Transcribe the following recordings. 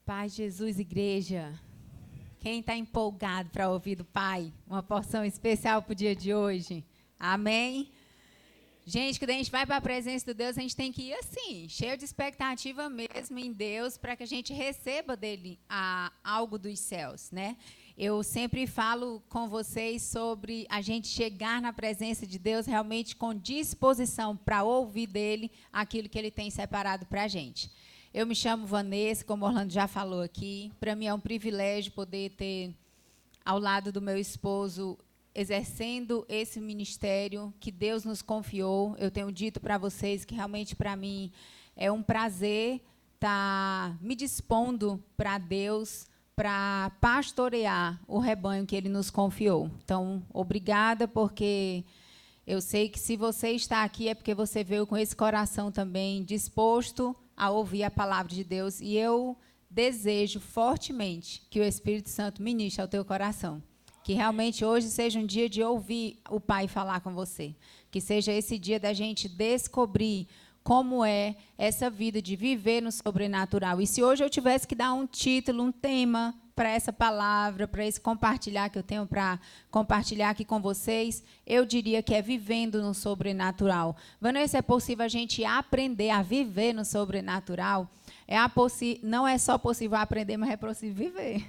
Paz de Jesus, igreja. Quem está empolgado para ouvir do Pai? Uma porção especial para o dia de hoje. Amém? Gente, quando a gente vai para a presença de Deus, a gente tem que ir assim, cheio de expectativa mesmo em Deus, para que a gente receba dele algo dos céus, né? Eu sempre falo com vocês sobre a gente chegar na presença de Deus realmente com disposição para ouvir dele aquilo que ele tem separado para a gente. Eu me chamo Vanessa, como o Orlando já falou aqui. Para mim é um privilégio poder ter ao lado do meu esposo exercendo esse ministério que Deus nos confiou. Eu tenho dito para vocês que realmente para mim é um prazer estar me dispondo para Deus, para pastorear o rebanho que Ele nos confiou. Então, obrigada, porque eu sei que se você está aqui é porque você veio com esse coração também disposto a ouvir a palavra de Deus. E eu desejo fortemente que o Espírito Santo ministre ao teu coração. Que realmente hoje seja um dia de ouvir o Pai falar com você. Que seja esse dia da gente descobrir como é essa vida de viver no sobrenatural. E se hoje eu tivesse que dar um título, um tema para essa palavra, para esse compartilhar que eu tenho para compartilhar aqui com vocês, eu diria que é vivendo no sobrenatural. Vanessa, é possível a gente aprender a viver no sobrenatural? Não é só possível aprender, mas é possível viver.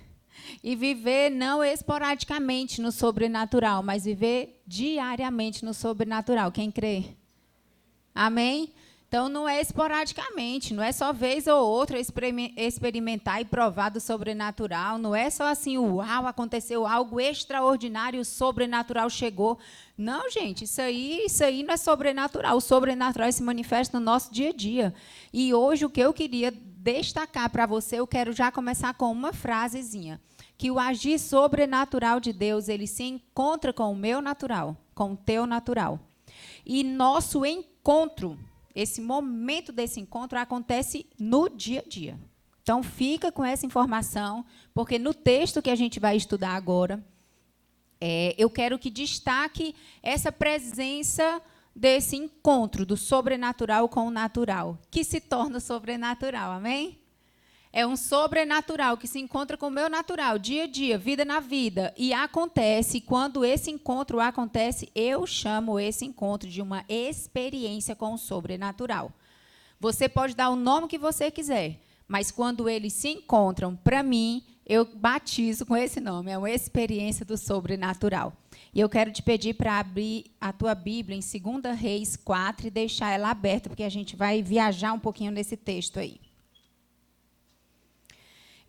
E viver não esporadicamente no sobrenatural, mas viver diariamente no sobrenatural. Quem crê? Amém? Então, não é esporadicamente, não é só vez ou outra experimentar e provar do sobrenatural, não é só assim, uau, aconteceu algo extraordinário, o sobrenatural chegou. Não, gente, isso aí não é sobrenatural. O sobrenatural se manifesta no nosso dia a dia. E hoje, o que eu queria destacar para você, eu quero já começar com uma frasezinha, que o agir sobrenatural de Deus, ele se encontra com o meu natural, com o teu natural. E nosso encontro, esse momento desse encontro acontece no dia a dia. Então, fica com essa informação, porque no texto que a gente vai estudar agora, eu quero que destaque essa presença desse encontro do sobrenatural com o natural, que se torna sobrenatural, amém? É um sobrenatural que se encontra com o meu natural, dia a dia, vida na vida. E acontece, quando esse encontro acontece, eu chamo esse encontro de uma experiência com o sobrenatural. Você pode dar o nome que você quiser, mas quando eles se encontram, para mim, eu batizo com esse nome, é uma experiência do sobrenatural. E eu quero te pedir para abrir a tua Bíblia em 2 Reis 4 e deixar ela aberta, porque a gente vai viajar um pouquinho nesse texto aí.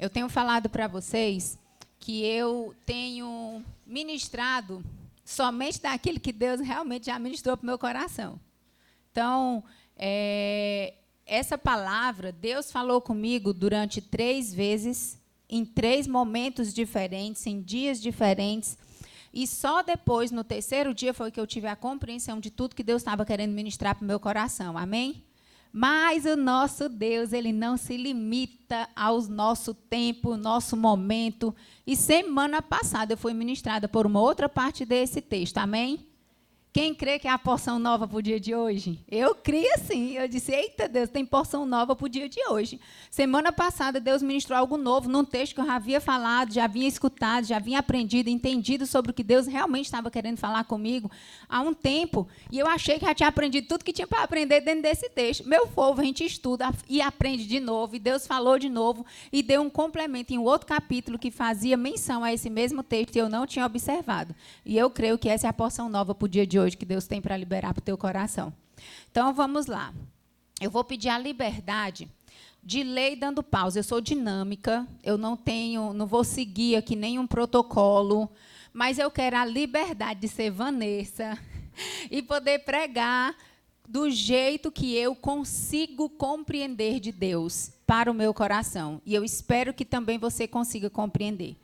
Eu tenho falado para vocês que eu tenho ministrado somente daquilo que Deus realmente já ministrou para o meu coração. Então, essa palavra, Deus falou comigo durante 3 vezes, em 3 momentos diferentes, em dias diferentes. E só depois, no 3º dia, foi que eu tive a compreensão de tudo que Deus estava querendo ministrar para o meu coração. Amém? Mas o nosso Deus, ele não se limita ao nosso tempo, nosso momento. E semana passada eu fui ministrada por uma outra parte desse texto. Amém? Quem crê que é a porção nova para o dia de hoje? Eu cria sim. Eu disse, eita Deus, tem porção nova para o dia de hoje. Semana passada, Deus ministrou algo novo num texto que eu já havia falado, já havia escutado, já havia aprendido, entendido sobre o que Deus realmente estava querendo falar comigo há um tempo. E eu achei que já tinha aprendido tudo que tinha para aprender dentro desse texto. Meu povo, a gente estuda e aprende de novo. E Deus falou de novo e deu um complemento em um outro capítulo que fazia menção a esse mesmo texto e eu não tinha observado. E eu creio que essa é a porção nova para o dia de hoje que Deus tem para liberar para o teu coração. Então, vamos lá. Eu vou pedir a liberdade de ler dando pausa. Eu sou dinâmica, eu não vou seguir aqui nenhum protocolo, mas eu quero a liberdade de ser Vanessa e poder pregar do jeito que eu consigo compreender de Deus para o meu coração. E eu espero que também você consiga compreender.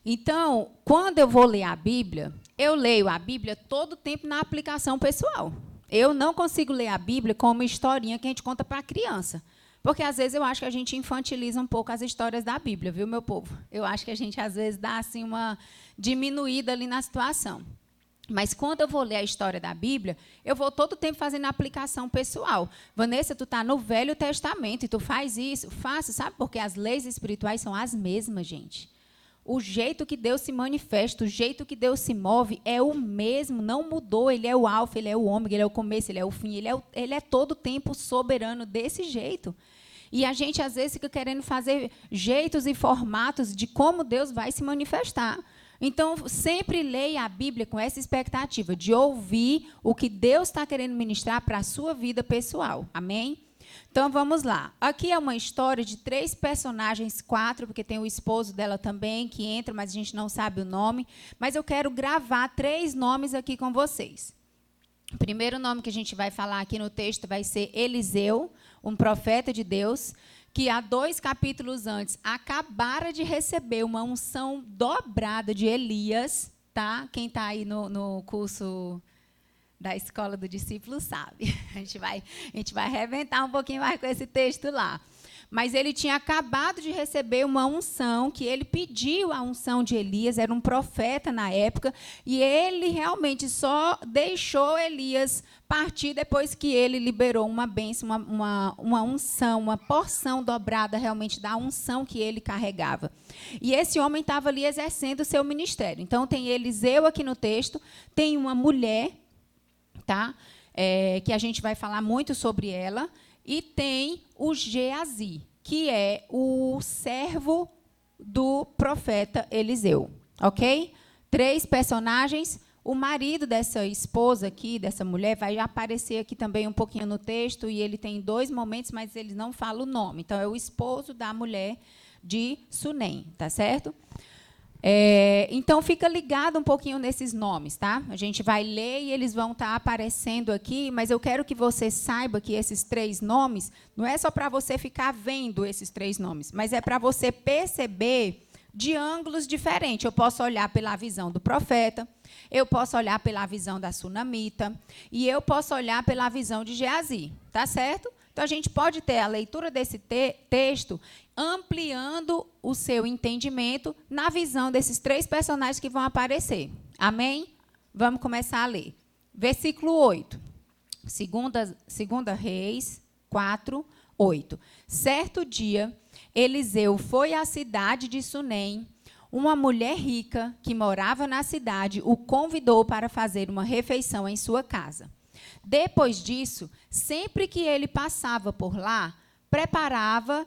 Então, quando eu vou ler a Bíblia, eu leio a Bíblia todo o tempo na aplicação pessoal. Eu não consigo ler a Bíblia como uma historinha que a gente conta para a criança. Porque, às vezes, eu acho que a gente infantiliza um pouco as histórias da Bíblia, viu, meu povo? Eu acho que a gente, às vezes, dá assim, uma diminuída ali na situação. Mas quando eu vou ler a história da Bíblia, eu vou todo o tempo fazendo aplicação pessoal. Vanessa, tu está no Velho Testamento e tu faz isso. Faço, sabe? Porque as leis espirituais são as mesmas, gente. O jeito que Deus se manifesta, o jeito que Deus se move é o mesmo, não mudou. Ele é o alfa, ele é o ômega, ele é o começo, ele é o fim. Ele é todo o tempo soberano desse jeito. E a gente, às vezes, fica querendo fazer jeitos e formatos de como Deus vai se manifestar. Então, sempre leia a Bíblia com essa expectativa de ouvir o que Deus está querendo ministrar para a sua vida pessoal. Amém? Então, vamos lá. Aqui é uma história de 3 personagens, 4, porque tem o esposo dela também, que entra, mas a gente não sabe o nome. Mas eu quero gravar 3 nomes aqui com vocês. O primeiro nome que a gente vai falar aqui no texto vai ser Eliseu, um profeta de Deus, que há 2 capítulos antes acabara de receber uma unção dobrada de Elias, tá? Quem está aí no curso da Escola do Discípulo sabe. A gente vai arrebentar um pouquinho mais com esse texto lá. Mas ele tinha acabado de receber uma unção, que ele pediu a unção de Elias, era um profeta na época, e ele realmente só deixou Elias partir depois que ele liberou uma bênção, uma unção, uma porção dobrada realmente da unção que ele carregava. E esse homem estava ali exercendo o seu ministério. Então, tem Eliseu aqui no texto, tem uma mulher, tá? Que a gente vai falar muito sobre ela, e tem o Geazi, que é o servo do profeta Eliseu. Ok? 3 personagens. O marido dessa esposa aqui, dessa mulher, vai aparecer aqui também um pouquinho no texto, e ele tem 2 momentos, mas ele não fala o nome. Então, é o esposo da mulher de Sunem, tá certo? Então, fica ligado um pouquinho nesses nomes, tá? A gente vai ler e eles vão estar aparecendo aqui, mas eu quero que você saiba que esses 3 nomes, não é só para você ficar vendo esses 3 nomes, mas é para você perceber de ângulos diferentes. Eu posso olhar pela visão do profeta, eu posso olhar pela visão da sunamita, e eu posso olhar pela visão de Geazi, tá certo? Então, a gente pode ter a leitura desse texto ampliando o seu entendimento na visão desses 3 personagens que vão aparecer. Amém? Vamos começar a ler. Versículo 8. Segunda Reis 4, 8. Certo dia, Eliseu foi à cidade de Sunem. Uma mulher rica que morava na cidade o convidou para fazer uma refeição em sua casa. Depois disso, sempre que ele passava por lá, parava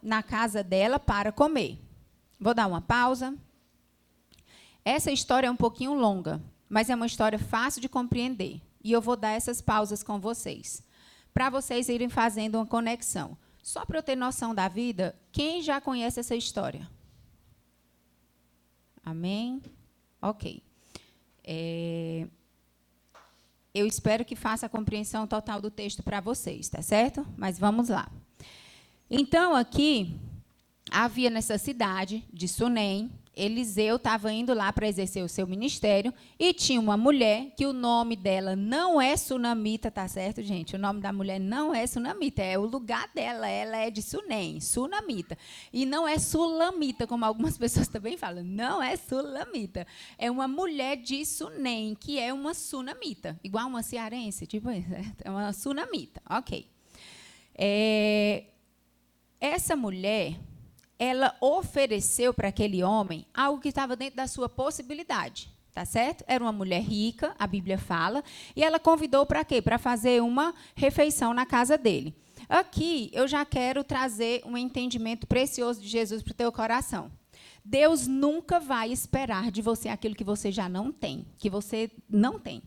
na casa dela para comer. Vou dar uma pausa. Essa história é um pouquinho longa, mas é uma história fácil de compreender. E eu vou dar essas pausas com vocês, para vocês irem fazendo uma conexão. Só para eu ter noção da vida, quem já conhece essa história? Amém? Ok. Eu espero que faça a compreensão total do texto para vocês, tá certo? Mas vamos lá. Então, aqui, havia nessa cidade de Sunem, Eliseu estava indo lá para exercer o seu ministério, e tinha uma mulher, que o nome dela não é sunamita, tá certo, gente? O nome da mulher não é sunamita, é o lugar dela, ela é de Sunem, sunamita. E não é sulamita, como algumas pessoas também falam, não é sulamita. É uma mulher de Sunem, que é uma sunamita, igual uma cearense, tipo isso, é uma sunamita, ok. Essa mulher, ela ofereceu para aquele homem algo que estava dentro da sua possibilidade, tá certo? Era uma mulher rica, a Bíblia fala, e ela convidou para quê? Para fazer uma refeição na casa dele. Aqui, eu já quero trazer um entendimento precioso de Jesus para o teu coração. Deus nunca vai esperar de você aquilo que você já não tem, que você não tem,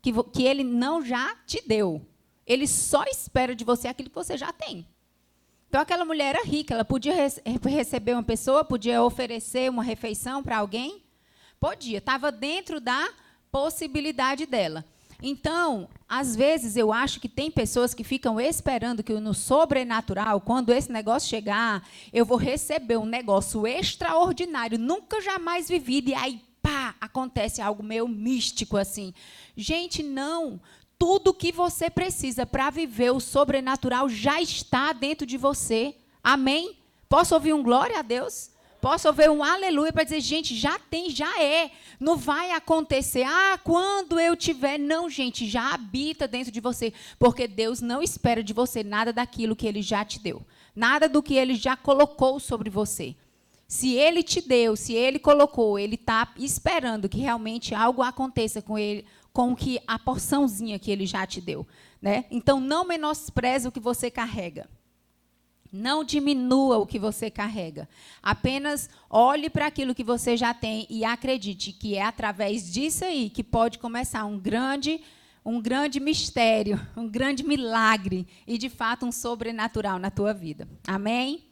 que Ele não já te deu. Ele só espera de você aquilo que você já tem. Então, aquela mulher era rica, ela podia receber uma pessoa, podia oferecer uma refeição para alguém? Podia, estava dentro da possibilidade dela. Então, às vezes, eu acho que tem pessoas que ficam esperando que no sobrenatural, quando esse negócio chegar, eu vou receber um negócio extraordinário, nunca jamais vivido, e aí, pá, acontece algo meio místico assim. Gente, não. Tudo que você precisa para viver o sobrenatural já está dentro de você. Amém? Posso ouvir um glória a Deus? posso ouvir um aleluia para dizer, gente, já tem, já é. Não vai acontecer. Ah, quando eu tiver. Não, gente, já habita dentro de você. Porque Deus não espera de você nada daquilo que Ele já te deu. Nada do que Ele já colocou sobre você. Se Ele te deu, se Ele colocou, Ele está esperando que realmente algo aconteça com Ele, com que a porçãozinha que Ele já te deu. Né? Então, não menospreze o que você carrega. Não diminua o que você carrega. Apenas olhe para aquilo que você já tem e acredite que é através disso aí que pode começar um grande mistério, um grande milagre e, de fato, um sobrenatural na tua vida. Amém?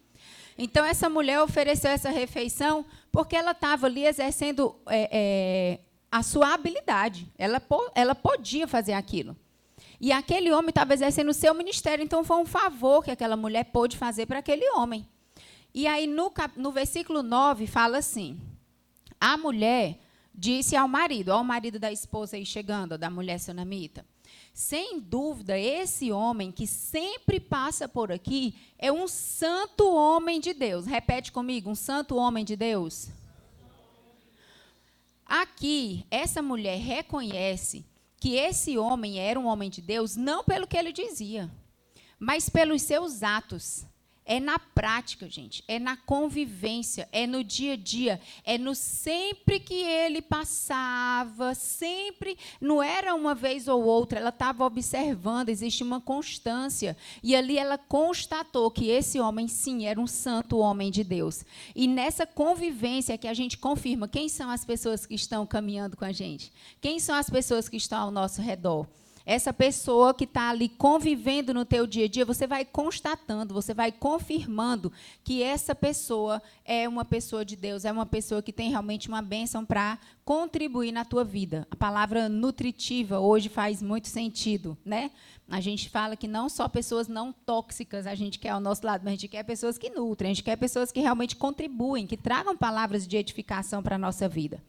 Então, essa mulher ofereceu essa refeição porque ela estava ali exercendo a sua habilidade. Ela podia fazer aquilo. E aquele homem estava exercendo o seu ministério, então foi um favor que aquela mulher pôde fazer para aquele homem. E aí, no versículo 9, fala assim, a mulher disse ao marido da esposa aí chegando, da mulher sunamita, sem dúvida, esse homem que sempre passa por aqui é um santo homem de Deus. Repete comigo, um santo homem de Deus. Aqui, essa mulher reconhece que esse homem era um homem de Deus, não pelo que ele dizia, mas pelos seus atos. É na prática, gente, é na convivência, é no dia a dia, é no sempre que ele passava, sempre, não era uma vez ou outra, ela estava observando, existe uma constância, e ali ela constatou que esse homem, sim, era um santo homem de Deus. E nessa convivência que a gente confirma quem são as pessoas que estão caminhando com a gente, quem são as pessoas que estão ao nosso redor. Essa pessoa que está ali convivendo no teu dia a dia, você vai constatando, você vai confirmando que essa pessoa é uma pessoa de Deus, é uma pessoa que tem realmente uma bênção para contribuir na tua vida. A palavra nutritiva hoje faz muito sentido, né? A gente fala que não só pessoas não tóxicas a gente quer ao nosso lado, mas a gente quer pessoas que nutrem, a gente quer pessoas que realmente contribuem, que tragam palavras de edificação para a nossa vida.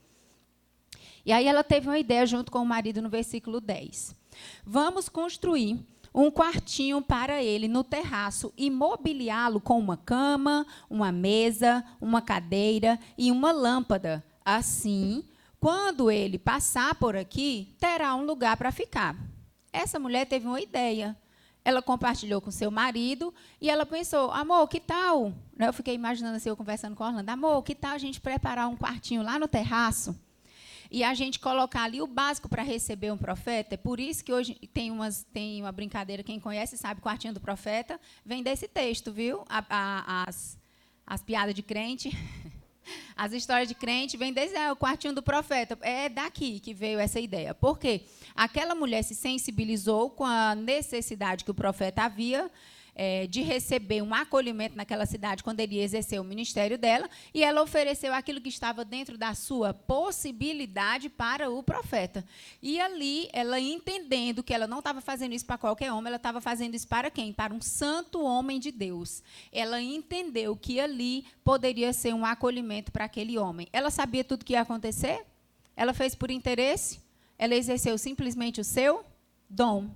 E aí ela teve uma ideia junto com o marido no versículo 10. Vamos construir um quartinho para ele no terraço e mobiliá-lo com uma cama, uma mesa, uma cadeira e uma lâmpada. Assim, quando ele passar por aqui, terá um lugar para ficar. Essa mulher teve uma ideia. Ela compartilhou com seu marido e ela pensou, amor, que tal? Eu fiquei imaginando assim, eu conversando com a Orlando, amor, que tal a gente preparar um quartinho lá no terraço? E a gente colocar ali o básico para receber um profeta. É por isso que hoje tem uma brincadeira, quem conhece sabe, quartinho do profeta, vem desse texto, viu? As piadas de crente, as histórias de crente, vem desse o quartinho do profeta. É daqui que veio essa ideia. Por quê? Aquela mulher se sensibilizou com a necessidade que o profeta havia de receber um acolhimento naquela cidade quando ele exerceu o ministério dela, e ela ofereceu aquilo que estava dentro da sua possibilidade para o profeta. E ali, ela entendendo que ela não estava fazendo isso para qualquer homem, ela estava fazendo isso para quem? Para um santo homem de Deus. Ela entendeu que ali poderia ser um acolhimento para aquele homem. Ela sabia tudo o que ia acontecer? Ela fez por interesse? Ela exerceu simplesmente o seu dom.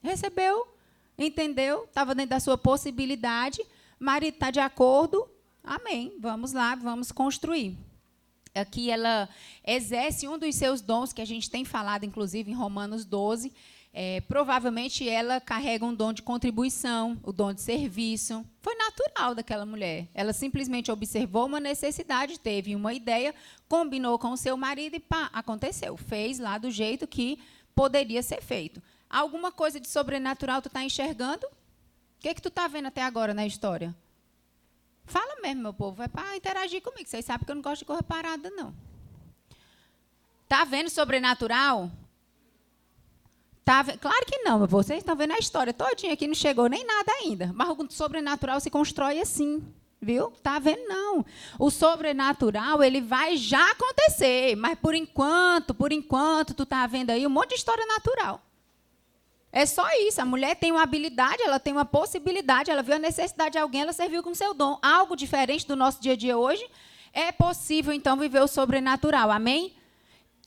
Recebeu. Entendeu? Estava dentro da sua possibilidade. Marido está de acordo. Amém. Vamos lá, vamos construir. Aqui ela exerce um dos seus dons, que a gente tem falado, inclusive, em Romanos 12. Provavelmente ela carrega um dom de contribuição, o dom de serviço. Foi natural daquela mulher. Ela simplesmente observou uma necessidade, teve uma ideia, combinou com o seu marido e pá, aconteceu. Fez lá do jeito que poderia ser feito. Alguma coisa de sobrenatural tu está enxergando? O que tu está vendo até agora na história? Fala mesmo, meu povo. É para interagir comigo. Vocês sabem que eu não gosto de correr parada, não. Está vendo sobrenatural? Claro que não. Vocês estão vendo a história todinha aqui, não chegou nem nada ainda. Mas o sobrenatural se constrói assim. Viu? Está vendo? Não. O sobrenatural, ele vai já acontecer. Mas, por enquanto, tu está vendo aí um monte de história natural. É só isso. A mulher tem uma habilidade, ela tem uma possibilidade, ela viu a necessidade de alguém, ela serviu com seu dom. Algo diferente do nosso dia a dia hoje, é possível, então, viver o sobrenatural. Amém?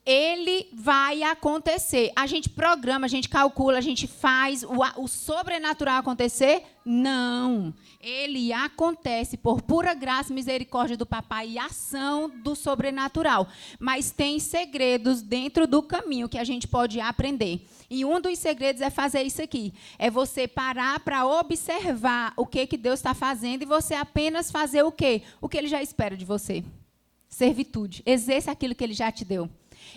ele vai acontecer. A gente programa, a gente calcula, a gente faz o sobrenatural acontecer? Não. Ele acontece por pura graça e misericórdia do papai e ação do sobrenatural. Mas tem segredos dentro do caminho que a gente pode aprender. E um dos segredos é fazer isso aqui. É você parar para observar o que Deus está fazendo e você apenas fazer o quê? O que Ele já espera de você. Servitude. Exerça aquilo que Ele já te deu.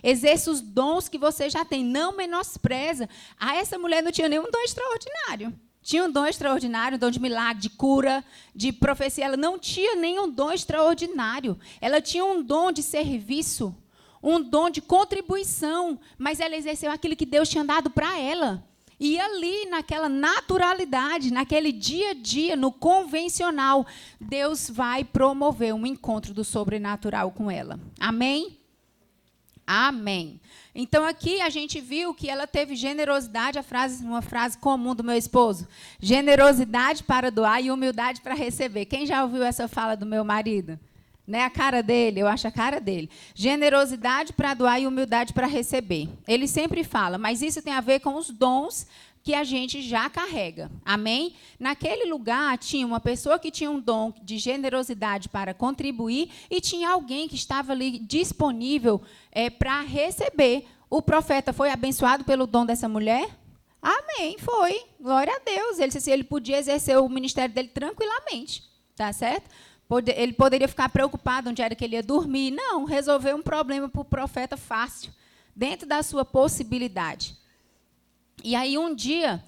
Exerça os dons que você já tem. Não menospreza. Essa mulher não tinha nenhum dom extraordinário. Tinha um dom extraordinário, um dom de milagre, de cura, de profecia. Ela não tinha nenhum dom extraordinário. Ela tinha um dom de serviço, um dom de contribuição, mas ela exerceu aquilo que Deus tinha dado para ela. E ali, naquela naturalidade, naquele dia a dia, no convencional, Deus vai promover um encontro do sobrenatural com ela. Amém? Amém. Então, aqui a gente viu que ela teve generosidade, uma frase comum do meu esposo. Generosidade para doar e humildade para receber. Quem já ouviu essa fala do meu marido? Né, a cara dele, eu acho a cara dele. Generosidade para doar e humildade para receber. Ele sempre fala, mas isso tem a ver com os dons que a gente já carrega. Amém? Naquele lugar tinha uma pessoa que tinha um dom de generosidade para contribuir e tinha alguém que estava ali disponível para receber. O profeta foi abençoado pelo dom dessa mulher? Amém, foi. Glória a Deus. Ele disse assim, ele podia exercer o ministério dele tranquilamente. Tá certo? Ele poderia ficar preocupado onde era que ele ia dormir. Não, resolveu um problema para o profeta fácil, dentro da sua possibilidade. E aí, um dia,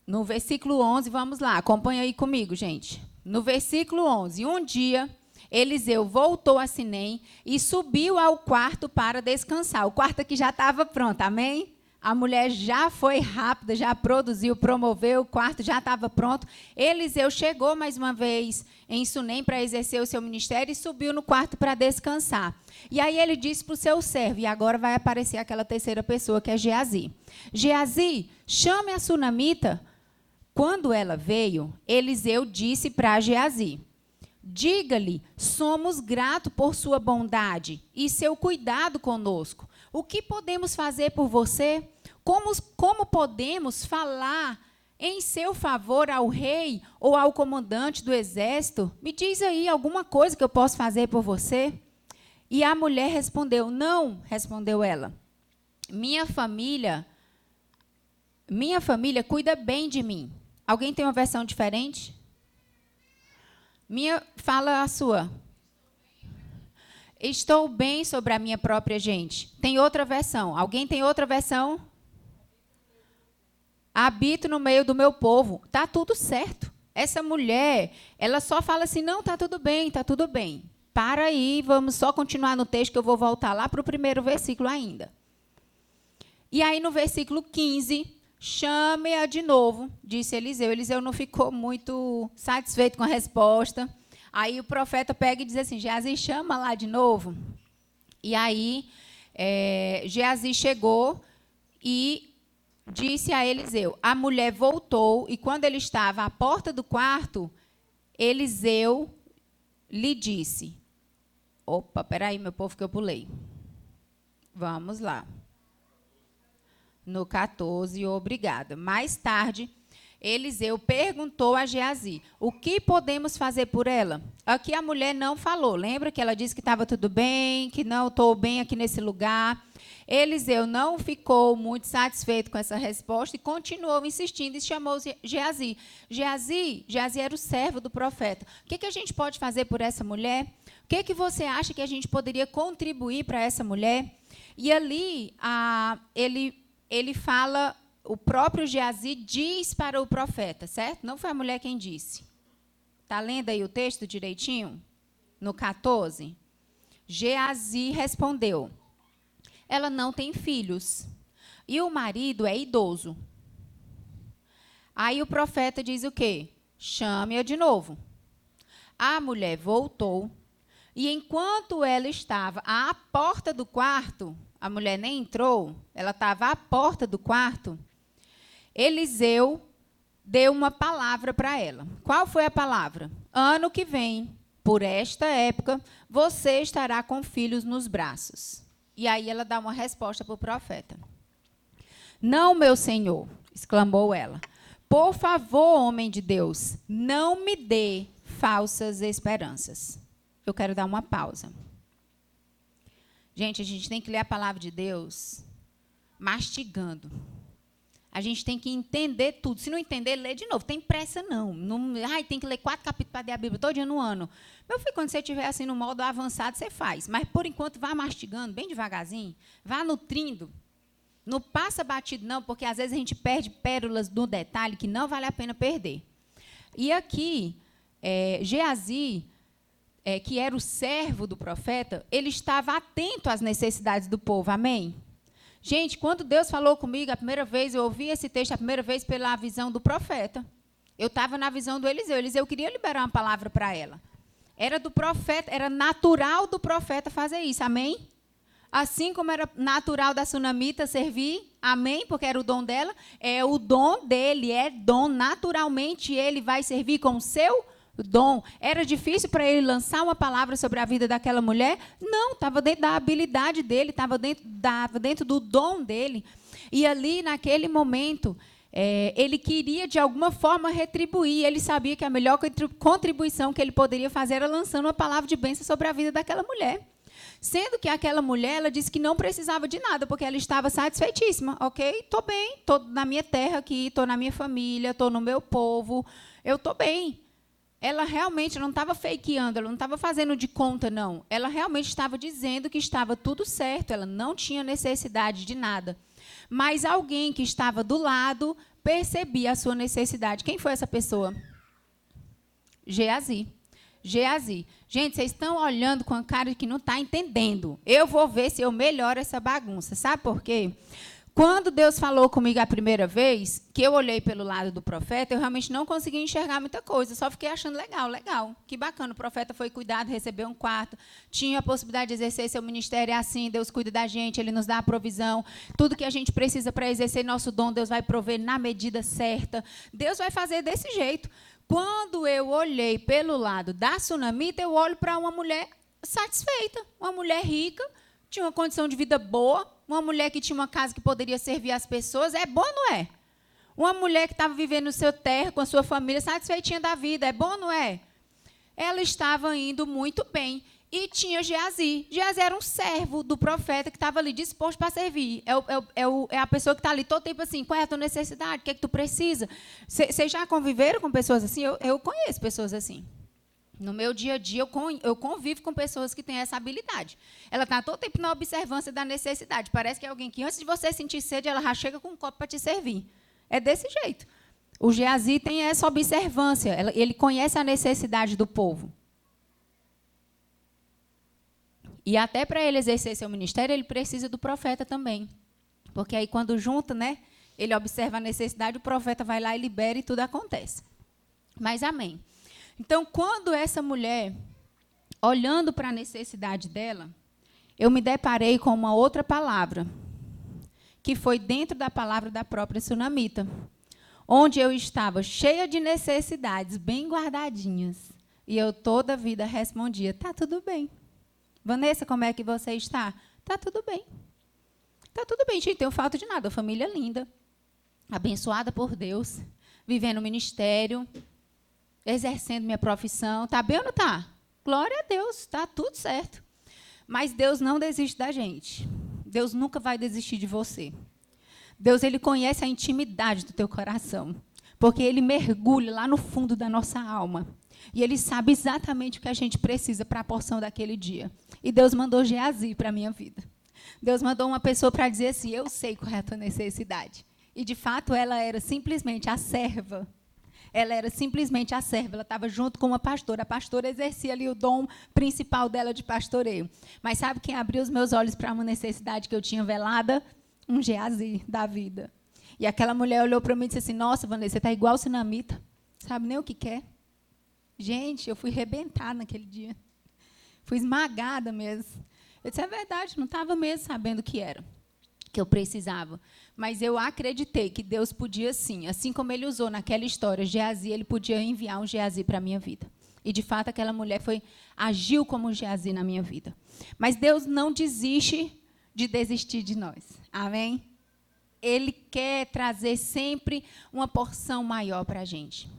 no versículo 11, vamos lá, acompanha aí comigo, gente. No versículo 11, um dia, Eliseu voltou a Sinem e subiu ao quarto para descansar. O quarto aqui já estava pronto, amém? A mulher já foi rápida, já produziu, promoveu, o quarto já estava pronto. Eliseu chegou mais uma vez em Sunem para exercer o seu ministério e subiu no quarto para descansar. E aí ele disse para o seu servo, e agora vai aparecer aquela terceira pessoa, que é Geazi. Geazi, chame a sunamita. Quando ela veio, Eliseu disse para Geazi, diga-lhe, somos gratos por sua bondade e seu cuidado conosco. O que podemos fazer por você? Como podemos falar em seu favor ao rei ou ao comandante do exército? Me diz aí alguma coisa que eu posso fazer por você? E a mulher respondeu, não, respondeu ela. Minha família cuida bem de mim. Alguém tem uma versão diferente? Fala a sua. Estou bem sobre a minha própria gente. Tem outra versão. Alguém tem outra versão? Habito no meio do meu povo. Está tudo certo. Essa mulher, ela só fala assim, não, está tudo bem, está tudo bem. Para aí, vamos só continuar no texto, que eu vou voltar lá para o primeiro versículo ainda. E aí, no versículo 15, chame-a de novo, disse Eliseu. Eliseu não ficou muito satisfeito com a resposta. Aí o profeta pega e diz assim, Geazi, chama lá de novo. E aí, Geazi chegou e disse a Eliseu. A mulher voltou e quando ele estava à porta do quarto, Eliseu lhe disse. Opa, peraí, meu povo, que eu pulei. Vamos lá. No 14, obrigada. Mais tarde, Eliseu perguntou a Geazi, o que podemos fazer por ela? Aqui a mulher não falou. Lembra que ela disse que estava tudo bem, que não, estou bem aqui nesse lugar. Eliseu não ficou muito satisfeito com essa resposta e continuou insistindo e chamou Geazi. Geazi era o servo do profeta. O que a gente pode fazer por essa mulher? O que você acha que a gente poderia contribuir para essa mulher? E ali ele fala, o próprio Geazi diz para o profeta, certo? Não foi a mulher quem disse. Está lendo aí o texto direitinho? No 14. Geazi respondeu, ela não tem filhos e o marido é idoso. Aí o profeta diz o quê? Chame-a de novo. A mulher voltou e enquanto ela estava à porta do quarto, a mulher nem entrou, ela estava à porta do quarto, Eliseu deu uma palavra para ela. Qual foi a palavra? Ano que vem, por esta época, você estará com filhos nos braços. E aí ela dá uma resposta para o profeta. Não, meu senhor, exclamou ela. Por favor, homem de Deus, não me dê falsas esperanças. Eu quero dar uma pausa. Gente, a gente tem que ler a palavra de Deus mastigando. A gente tem que entender tudo. Se não entender, lê de novo. Tem pressa, não. Tem que ler 4 capítulos para ler a Bíblia todo dia no ano. Meu filho, quando você estiver assim no modo avançado, você faz. Mas, por enquanto, vá mastigando, bem devagarzinho. Vá nutrindo. Não passa batido, não, porque, às vezes, a gente perde pérolas no detalhe que não vale a pena perder. E aqui, Geazi, que era o servo do profeta, ele estava atento às necessidades do povo. Amém? Gente, quando Deus falou comigo a primeira vez, eu ouvi esse texto a primeira vez pela visão do profeta. Eu estava na visão do Eliseu. Eliseu queria liberar uma palavra para ela. Era do profeta, era natural do profeta fazer isso. Amém? Assim como era natural da sunamita servir, amém? Porque era o dom dela, é o dom dele, é dom. Naturalmente ele vai servir com o seu dom. Era difícil para ele lançar uma palavra sobre a vida daquela mulher? Não, estava dentro da habilidade dele, estava dentro do dom dele. E ali, naquele momento, ele queria, de alguma forma, retribuir. Ele sabia que a melhor contribuição que ele poderia fazer era lançando uma palavra de bênção sobre a vida daquela mulher. Sendo que aquela mulher, ela disse que não precisava de nada, porque ela estava satisfeitíssima. Ok, estou bem, estou na minha terra aqui, estou na minha família, estou no meu povo, eu estou bem. Ela realmente não estava fakeando, ela não estava fazendo de conta, não. Ela realmente estava dizendo que estava tudo certo, ela não tinha necessidade de nada. Mas alguém que estava do lado percebia a sua necessidade. Quem foi essa pessoa? Geazi. Geazi. Gente, vocês estão olhando com a cara de que não está entendendo. Eu vou ver se eu melhoro essa bagunça. Sabe por quê? Quando Deus falou comigo a primeira vez, que eu olhei pelo lado do profeta, eu realmente não conseguia enxergar muita coisa. Só fiquei achando legal. Que bacana. O profeta foi cuidado, recebeu um quarto, tinha a possibilidade de exercer seu ministério. É assim, Deus cuida da gente, Ele nos dá a provisão. Tudo que a gente precisa para exercer nosso dom, Deus vai prover na medida certa. Deus vai fazer desse jeito. Quando eu olhei pelo lado da sunamita, eu olho para uma mulher satisfeita, uma mulher rica, tinha uma condição de vida boa, uma mulher que tinha uma casa que poderia servir as pessoas. É bom, não é? Uma mulher que estava vivendo no seu terra, com a sua família, satisfeitinha da vida. É bom, não é? Ela estava indo muito bem. E tinha Geazi. Geazi era um servo do profeta que estava ali disposto para servir. É a pessoa que está ali todo tempo assim, qual é a tua necessidade? O que é que tu precisa? Vocês já conviveram com pessoas assim? Eu conheço pessoas assim. No meu dia a dia, eu convivo com pessoas que têm essa habilidade. Ela está todo tempo na observância da necessidade. Parece que é alguém que, antes de você sentir sede, ela já chega com um copo para te servir. É desse jeito. O Geazi tem essa observância. Ele conhece a necessidade do povo. E até para ele exercer seu ministério, ele precisa do profeta também. Porque aí, quando junta, né, ele observa a necessidade, o profeta vai lá e libera e tudo acontece. Mas amém. Então, quando essa mulher, olhando para a necessidade dela, eu me deparei com uma outra palavra, que foi dentro da palavra da própria sunamita, onde eu estava cheia de necessidades, bem guardadinhas, e eu toda a vida respondia, está tudo bem. Vanessa, como é que você está? Está tudo bem. Está tudo bem, gente, não tenho falta de nada. Família linda, abençoada por Deus, vivendo o ministério, exercendo minha profissão. Está bem ou não está? Glória a Deus, está tudo certo. Mas Deus não desiste da gente. Deus nunca vai desistir de você. Deus, Ele conhece a intimidade do teu coração, porque Ele mergulha lá no fundo da nossa alma. E Ele sabe exatamente o que a gente precisa para a porção daquele dia. E Deus mandou Geazi para a minha vida. Deus mandou uma pessoa para dizer assim, eu sei qual é a tua necessidade. E, de fato, ela era simplesmente a serva. Ela era simplesmente a serva. Ela estava junto com uma pastora. A pastora exercia ali o dom principal dela de pastoreio. Mas sabe quem abriu os meus olhos para uma necessidade que eu tinha velada? Um Geazi da vida. E aquela mulher olhou para mim e disse assim, nossa, Vanessa, você está igual sunamita. Sabe nem o que quer. Gente, eu fui arrebentada naquele dia. Fui esmagada mesmo. Eu disse, é verdade, não estava mesmo sabendo o que era, que eu precisava. Mas eu acreditei que Deus podia sim, assim como Ele usou naquela história, Geazi, Ele podia enviar um Geazi para a minha vida. E, de fato, aquela mulher agiu como um Geazi na minha vida. Mas Deus não desiste de desistir de nós. Amém? Ele quer trazer sempre uma porção maior para a gente.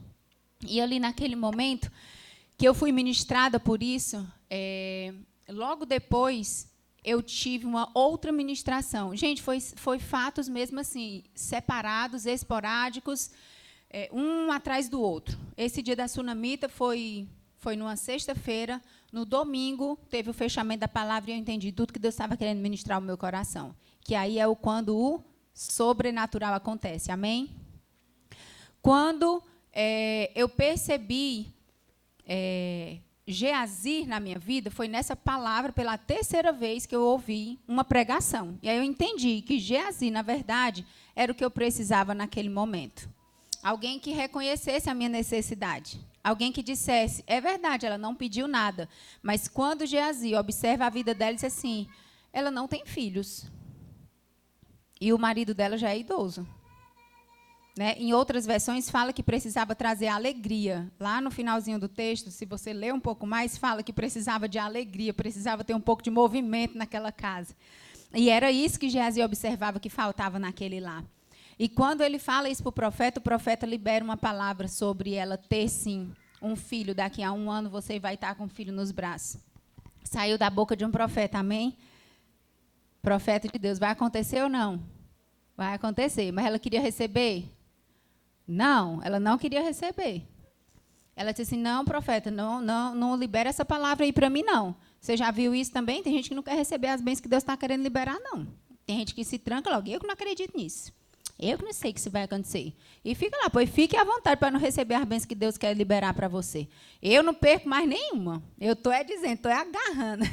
E ali naquele momento que eu fui ministrada por isso, logo depois eu tive uma outra ministração. Gente, foi fatos mesmo assim, separados, esporádicos, um atrás do outro. Esse dia da Sunamita foi numa sexta-feira. No domingo, teve o fechamento da palavra e eu entendi tudo que Deus estava querendo ministrar ao meu coração. Que aí é quando o sobrenatural acontece. Amém? Quando eu percebi Geazi na minha vida, foi nessa palavra, pela terceira vez que eu ouvi uma pregação. E aí eu entendi que Geazi, na verdade, era o que eu precisava naquele momento. Alguém que reconhecesse a minha necessidade. Alguém que dissesse, é verdade, ela não pediu nada. Mas quando Geazi observa a vida dela, diz assim, ela não tem filhos. E o marido dela já é idoso. Né? Em outras versões, fala que precisava trazer alegria. Lá no finalzinho do texto, se você ler um pouco mais, fala que precisava de alegria, precisava ter um pouco de movimento naquela casa. E era isso que Geazi observava que faltava naquele lar. E quando ele fala isso para o profeta libera uma palavra sobre ela ter, sim, um filho. Daqui a 1 ano você vai estar com um filho nos braços. Saiu da boca de um profeta, amém? Profeta de Deus. Vai acontecer ou não? Vai acontecer. Mas ela queria receber? Não, ela não queria receber. Ela disse assim, não, profeta, não libera essa palavra aí para mim, não. Você já viu isso também? Tem gente que não quer receber as bênçãos que Deus está querendo liberar, não. Tem gente que se tranca logo. Eu que não acredito nisso. Eu que não sei que isso vai acontecer. E fica lá, pois fique à vontade para não receber as bênçãos que Deus quer liberar para você. Eu não perco mais nenhuma. Eu estou dizendo, estou agarrando.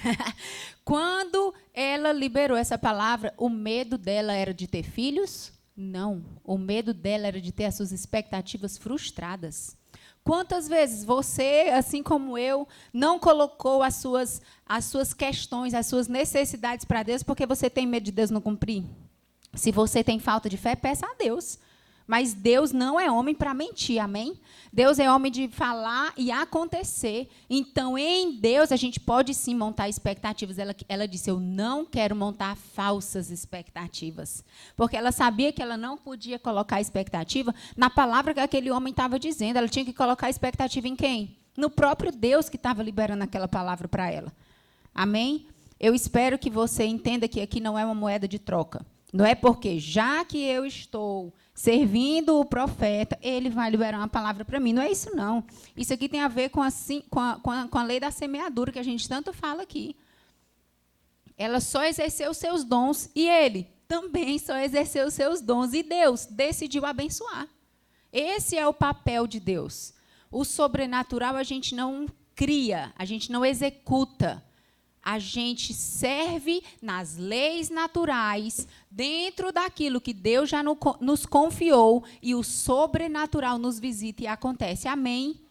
Quando ela liberou essa palavra, o medo dela era de ter filhos? Não. O medo dela era de ter as suas expectativas frustradas. Quantas vezes você, assim como eu, não colocou as suas questões, as suas necessidades para Deus porque você tem medo de Deus não cumprir? Se você tem falta de fé, peça a Deus. Mas Deus não é homem para mentir, amém? Deus é homem de falar e acontecer. Então, em Deus, a gente pode sim montar expectativas. Ela disse, eu não quero montar falsas expectativas. Porque ela sabia que ela não podia colocar expectativa na palavra que aquele homem estava dizendo. Ela tinha que colocar expectativa em quem? No próprio Deus que estava liberando aquela palavra para ela. Amém? Eu espero que você entenda que aqui não é uma moeda de troca. Não é porque, já que eu estou servindo o profeta, ele vai liberar uma palavra para mim. Não é isso, não. Isso aqui tem a ver com a lei da semeadura, que a gente tanto fala aqui. Ela só exerceu os seus dons, e ele também só exerceu os seus dons. E Deus decidiu abençoar. Esse é o papel de Deus. O sobrenatural a gente não cria, a gente não executa. A gente serve nas leis naturais, dentro daquilo que Deus já nos confiou, e o sobrenatural nos visita e acontece. Amém?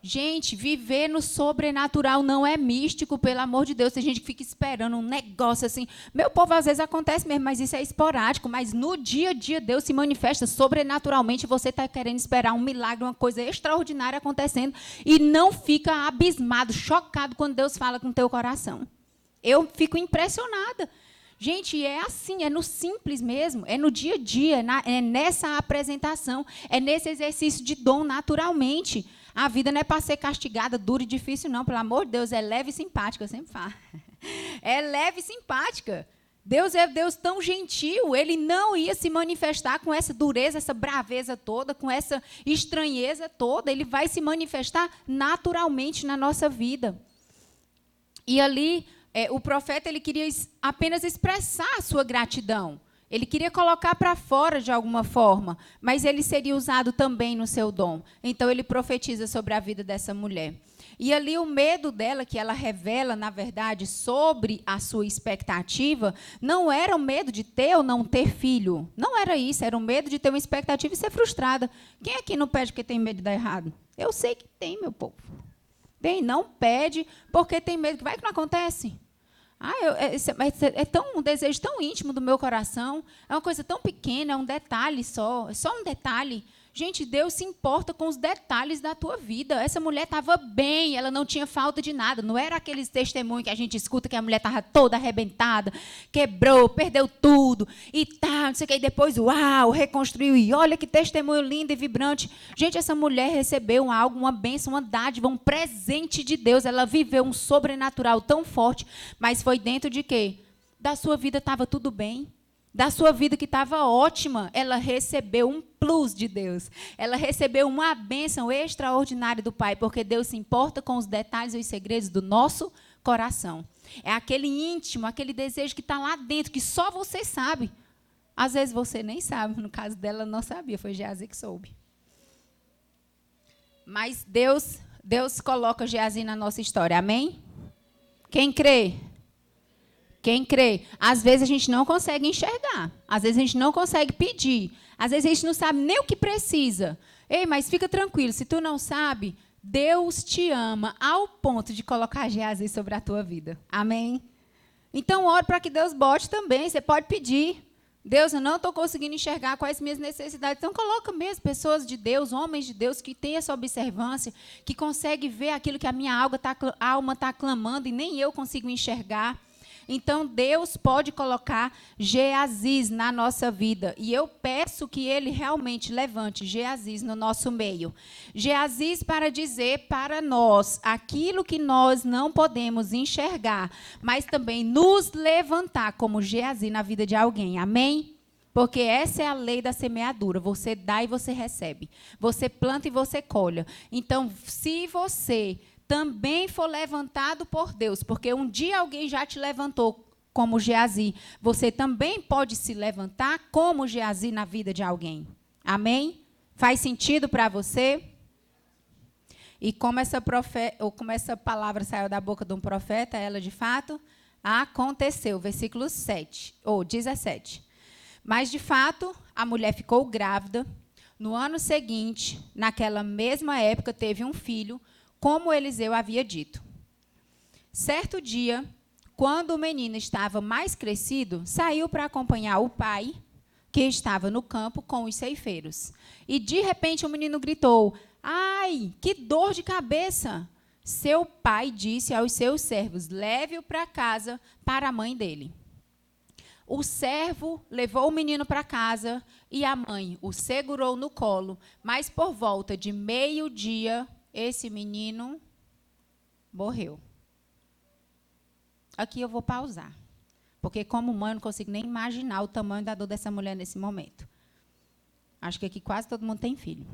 Gente, viver no sobrenatural não é místico, pelo amor de Deus. Tem gente que fica esperando um negócio assim. Meu povo, às vezes acontece mesmo, mas isso é esporádico. Mas no dia a dia, Deus se manifesta sobrenaturalmente. Você está querendo esperar um milagre, uma coisa extraordinária acontecendo, e não fica abismado, chocado quando Deus fala com o teu coração. Eu fico impressionada. Gente, é assim, é no simples mesmo, é no dia a dia, é nessa apresentação, é nesse exercício de dom naturalmente. A vida não é para ser castigada, dura e difícil, não. Pelo amor de Deus, é leve e simpática, eu sempre falo. É leve e simpática. Deus é Deus tão gentil, ele não ia se manifestar com essa dureza, essa braveza toda, com essa estranheza toda. Ele vai se manifestar naturalmente na nossa vida. E ali, o profeta ele queria apenas expressar a sua gratidão. Ele queria colocar para fora de alguma forma, mas ele seria usado também no seu dom. Então, ele profetiza sobre a vida dessa mulher. E ali o medo dela, que ela revela, na verdade, sobre a sua expectativa, não era o medo de ter ou não ter filho. Não era isso, era o medo de ter uma expectativa e ser frustrada. Quem aqui não pede porque tem medo de dar errado? Eu sei que tem, meu povo. Tem, não pede porque tem medo. Vai que não acontece. É um desejo tão íntimo do meu coração, é uma coisa tão pequena, é um detalhe só, é só um detalhe. Gente, Deus se importa com os detalhes da tua vida. Essa mulher estava bem, ela não tinha falta de nada. Não era aqueles testemunhos que a gente escuta que a mulher estava toda arrebentada, quebrou, perdeu tudo e tal, não sei o que. E depois, uau, reconstruiu. E olha que testemunho lindo e vibrante. Gente, essa mulher recebeu algo, uma bênção, uma dádiva, um presente de Deus. Ela viveu um sobrenatural tão forte, mas foi dentro de quê? Da sua vida estava tudo bem. Da sua vida que estava ótima, ela recebeu um plus de Deus. Ela recebeu uma bênção extraordinária do Pai, porque Deus se importa com os detalhes e os segredos do nosso coração. É aquele íntimo, aquele desejo que está lá dentro, que só você sabe. Às vezes você nem sabe, no caso dela, não sabia, foi Geazi que soube. Mas Deus coloca Geazi na nossa história, amém? Quem crê? Quem crê? Às vezes a gente não consegue enxergar. Às vezes a gente não consegue pedir. Às vezes a gente não sabe nem o que precisa. Ei, mas fica tranquilo, se tu não sabe, Deus te ama ao ponto de colocar Geazi sobre a tua vida. Amém? Então, ore para que Deus bote também. Você pode pedir. Deus, eu não estou conseguindo enxergar quais minhas necessidades. Então, coloca mesmo pessoas de Deus, homens de Deus, que têm essa observância, que conseguem ver aquilo que a minha alma está clamando e nem eu consigo enxergar. Então, Deus pode colocar Geazis na nossa vida. E eu peço que Ele realmente levante Geazis no nosso meio. Geazis para dizer para nós aquilo que nós não podemos enxergar, mas também nos levantar como Geazi na vida de alguém. Amém? Porque essa é a lei da semeadura. Você dá e você recebe. Você planta e você colhe. Então, se você também for levantado por Deus, porque um dia alguém já te levantou como Geazi, você também pode se levantar como Geazi na vida de alguém. Amém? Faz sentido para você? E como essa palavra saiu da boca de um profeta, ela de fato aconteceu. Versículo 17. Mas de fato, a mulher ficou grávida. No ano seguinte, naquela mesma época, teve um filho, como Eliseu havia dito. Certo dia, quando o menino estava mais crescido, saiu para acompanhar o pai, que estava no campo com os ceifeiros. E, de repente, o menino gritou: "Ai, que dor de cabeça!" Seu pai disse aos seus servos: "Leve-o para casa, para a mãe dele." O servo levou o menino para casa e a mãe o segurou no colo, mas por volta de meio-dia, esse menino morreu. Aqui eu vou pausar, porque como mãe eu não consigo nem imaginar o tamanho da dor dessa mulher nesse momento. Acho que aqui quase todo mundo tem filho.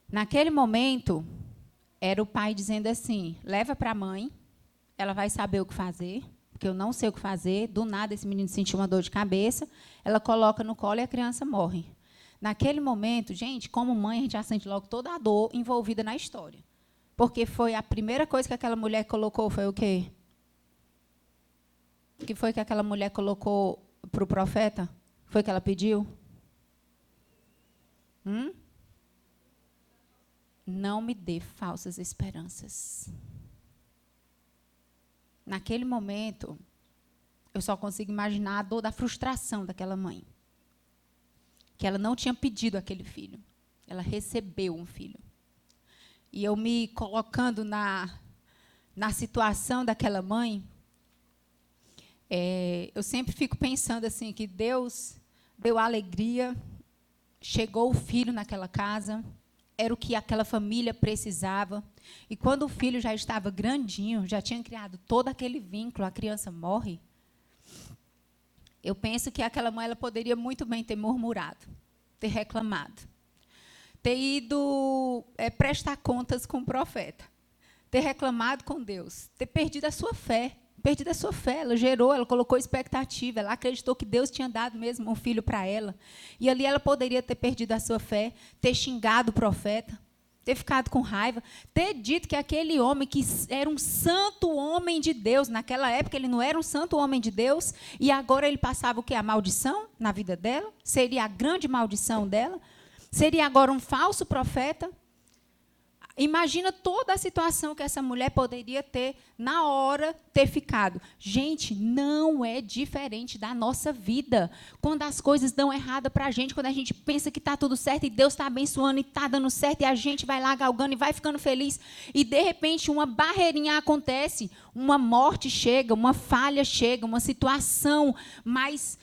Naquele momento, era o pai dizendo assim: leva para a mãe, ela vai saber o que fazer, porque eu não sei o que fazer. Do nada esse menino sentiu uma dor de cabeça, ela coloca no colo e a criança morre. Naquele momento, gente, como mãe, a gente já sente logo toda a dor envolvida na história. Porque foi a primeira coisa que aquela mulher colocou, foi o quê? O que foi que aquela mulher colocou para o profeta? Foi que ela pediu? Não me dê falsas esperanças. Naquele momento, eu só consigo imaginar a dor da frustração daquela mãe. Que ela não tinha pedido aquele filho. Ela recebeu um filho. E eu me colocando na situação daquela mãe, eu sempre fico pensando assim, que Deus deu alegria, chegou o filho naquela casa, era o que aquela família precisava. E quando o filho já estava grandinho, já tinha criado todo aquele vínculo, a criança morre. Eu penso que aquela mãe ela poderia muito bem ter murmurado, ter reclamado, ter ido prestar contas com o profeta, ter reclamado com Deus, ter perdido a sua fé. Ela gerou, ela colocou expectativa, ela acreditou que Deus tinha dado mesmo um filho para ela. E ali ela poderia ter perdido a sua fé, ter xingado o profeta, ter ficado com raiva, ter dito que aquele homem que era um santo homem de Deus, naquela época ele não era um santo homem de Deus, e agora ele passava o quê? A maldição na vida dela? Seria a grande maldição dela? Seria agora um falso profeta? Imagina toda a situação que essa mulher poderia ter, na hora, ter ficado. Gente, não é diferente da nossa vida. Quando as coisas dão errado para a gente, quando a gente pensa que está tudo certo e Deus está abençoando e está dando certo, e a gente vai lá galgando e vai ficando feliz, e, de repente, uma barreirinha acontece, uma morte chega, uma falha chega, uma situação mais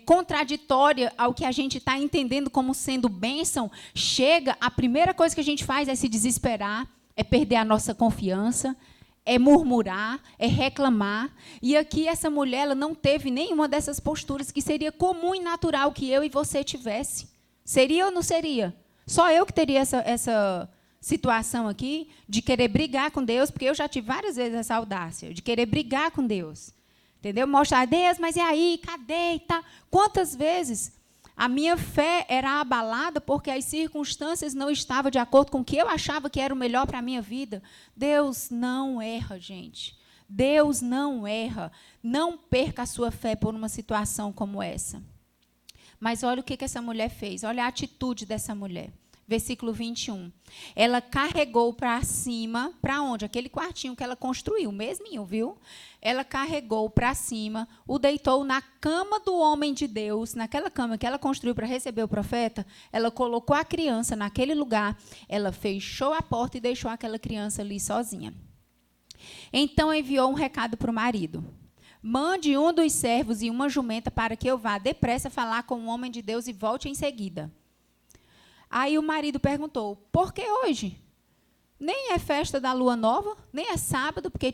contraditória ao que a gente está entendendo como sendo bênção, chega, a primeira coisa que a gente faz é se desesperar, é perder a nossa confiança, é murmurar, é reclamar. E aqui essa mulher ela não teve nenhuma dessas posturas que seria comum e natural que eu e você tivesse. Seria ou não seria? Só eu que teria essa situação aqui de querer brigar com Deus, porque eu já tive várias vezes essa audácia, de querer brigar com Deus. Entendeu? Mostrar a Deus, mas e aí? Cadê? E tá? Quantas vezes a minha fé era abalada porque as circunstâncias não estavam de acordo com o que eu achava que era o melhor para a minha vida? Deus não erra, gente. Deus não erra. Não perca a sua fé por uma situação como essa. Mas olha o que essa mulher fez. Olha a atitude dessa mulher. Versículo 21. Ela carregou para cima, para onde? Aquele quartinho que ela construiu, mesminho, viu? Ela carregou para cima, o deitou na cama do homem de Deus, naquela cama que ela construiu para receber o profeta, ela colocou a criança naquele lugar, ela fechou a porta e deixou aquela criança ali sozinha. Então enviou um recado para o marido. Mande um dos servos e uma jumenta para que eu vá depressa falar com o homem de Deus e volte em seguida. Aí o marido perguntou, por que hoje? Nem é festa da lua nova, nem é sábado, porque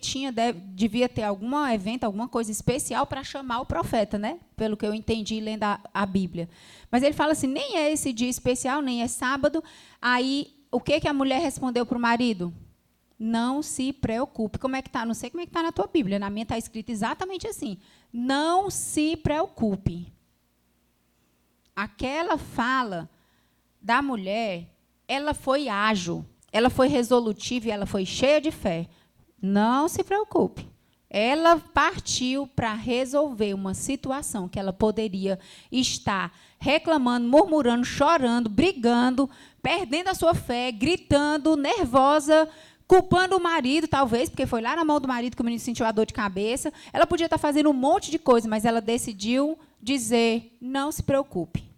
devia ter algum evento, alguma coisa especial para chamar o profeta, né? Pelo que eu entendi lendo a Bíblia. Mas ele fala assim, nem é esse dia especial, nem é sábado. Aí, o que a mulher respondeu para o marido? Não se preocupe. Como é que está? Não sei como é que está na tua Bíblia. Na minha está escrito exatamente assim. Não se preocupe. Aquela fala da mulher, ela foi ágil, ela foi resolutiva e ela foi cheia de fé. Não se preocupe. Ela partiu para resolver uma situação que ela poderia estar reclamando, murmurando, chorando, brigando, perdendo a sua fé, gritando, nervosa, culpando o marido, talvez, porque foi lá na mão do marido que o menino sentiu a dor de cabeça. Ela podia estar fazendo um monte de coisa, mas ela decidiu dizer, não se preocupe.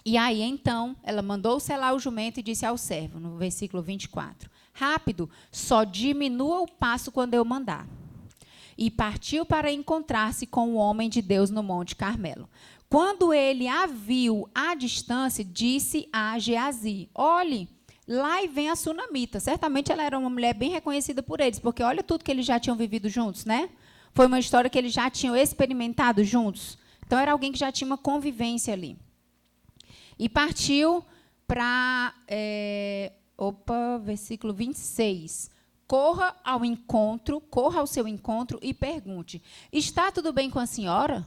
E aí, então, ela mandou selar o jumento e disse ao servo, no versículo 24, rápido, só diminua o passo quando eu mandar. E partiu para encontrar-se com o homem de Deus no Monte Carmelo. Quando ele a viu à distância, disse a Geazi, olhe, lá vem a sunamita. Certamente ela era uma mulher bem reconhecida por eles, porque olha tudo que eles já tinham vivido juntos, né? Foi uma história que eles já tinham experimentado juntos. Então, era alguém que já tinha uma convivência ali. E partiu para, versículo 26. Corra ao seu encontro e pergunte, está tudo bem com a senhora?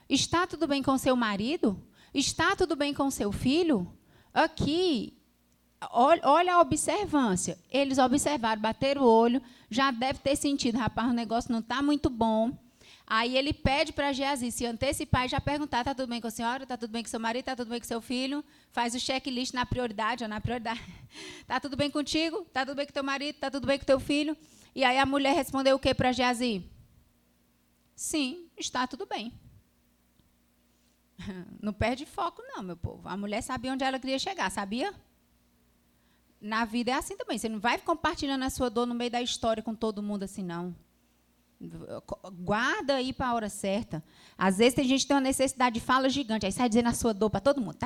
Está tudo bem com seu marido? Está tudo bem com seu filho? Aqui, olha a observância. Eles observaram, bateram o olho, já deve ter sentido, rapaz, o negócio não está muito bom. Aí ele pede para Geazi se antecipar e já perguntar, está tudo bem com a senhora? Está tudo bem com seu marido? Está tudo bem com seu filho? Faz o checklist na prioridade. Está tudo bem contigo? Está tudo bem com teu marido? Está tudo bem com teu filho? E aí a mulher respondeu o quê para Geazi? Sim, está tudo bem. Não perde foco não, meu povo. A mulher sabia onde ela queria chegar, sabia? Na vida é assim também. Você não vai compartilhando a sua dor no meio da história com todo mundo assim, não. Guarda aí para a hora certa. Às vezes tem gente que tem uma necessidade de fala gigante, aí sai dizendo a sua dor para todo mundo.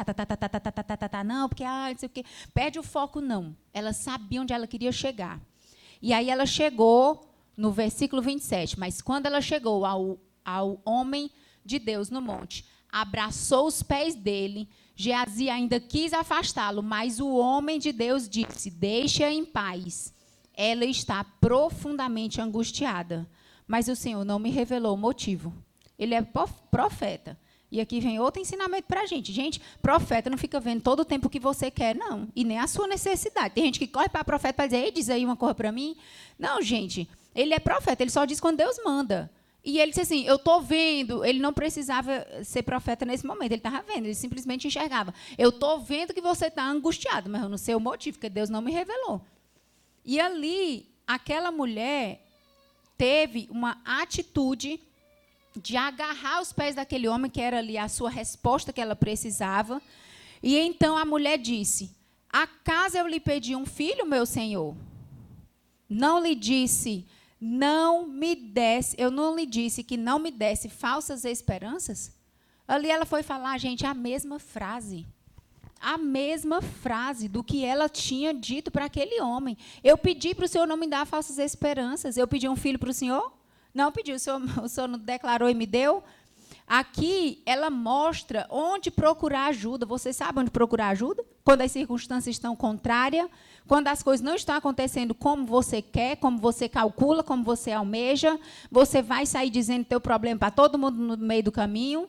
Não, porque não sei o quê. Perde o foco, não. Ela sabia onde ela queria chegar. E aí ela chegou no versículo 27. Mas quando ela chegou ao homem de Deus no monte, abraçou os pés dele. Geazi ainda quis afastá-lo, mas o homem de Deus disse: deixa-a em paz. Ela está profundamente angustiada. Mas o Senhor não me revelou o motivo. Ele é profeta. E aqui vem outro ensinamento para a gente. Gente, profeta não fica vendo todo o tempo o que você quer, não. E nem a sua necessidade. Tem gente que corre para profeta para dizer, ei, diz aí uma coisa para mim. Não, gente, ele é profeta, ele só diz quando Deus manda. E ele disse assim, eu estou vendo, ele não precisava ser profeta nesse momento, ele estava vendo, ele simplesmente enxergava. Eu estou vendo que você está angustiado, mas eu não sei o motivo, porque Deus não me revelou. E ali, aquela mulher teve uma atitude de agarrar os pés daquele homem, que era ali a sua resposta que ela precisava. E então a mulher disse, acaso eu lhe pedi um filho, meu senhor? Não lhe disse, eu não lhe disse que não me desse falsas esperanças? Ali ela foi falar, gente, a mesma frase do que ela tinha dito para aquele homem. Eu pedi para o Senhor não me dar falsas esperanças. Eu pedi um filho para o Senhor? Não pedi, o Senhor não declarou e me deu? Aqui, ela mostra onde procurar ajuda. Você sabe onde procurar ajuda? Quando as circunstâncias estão contrárias, quando as coisas não estão acontecendo como você quer, como você calcula, como você almeja, você vai sair dizendo teu problema para todo mundo no meio do caminho.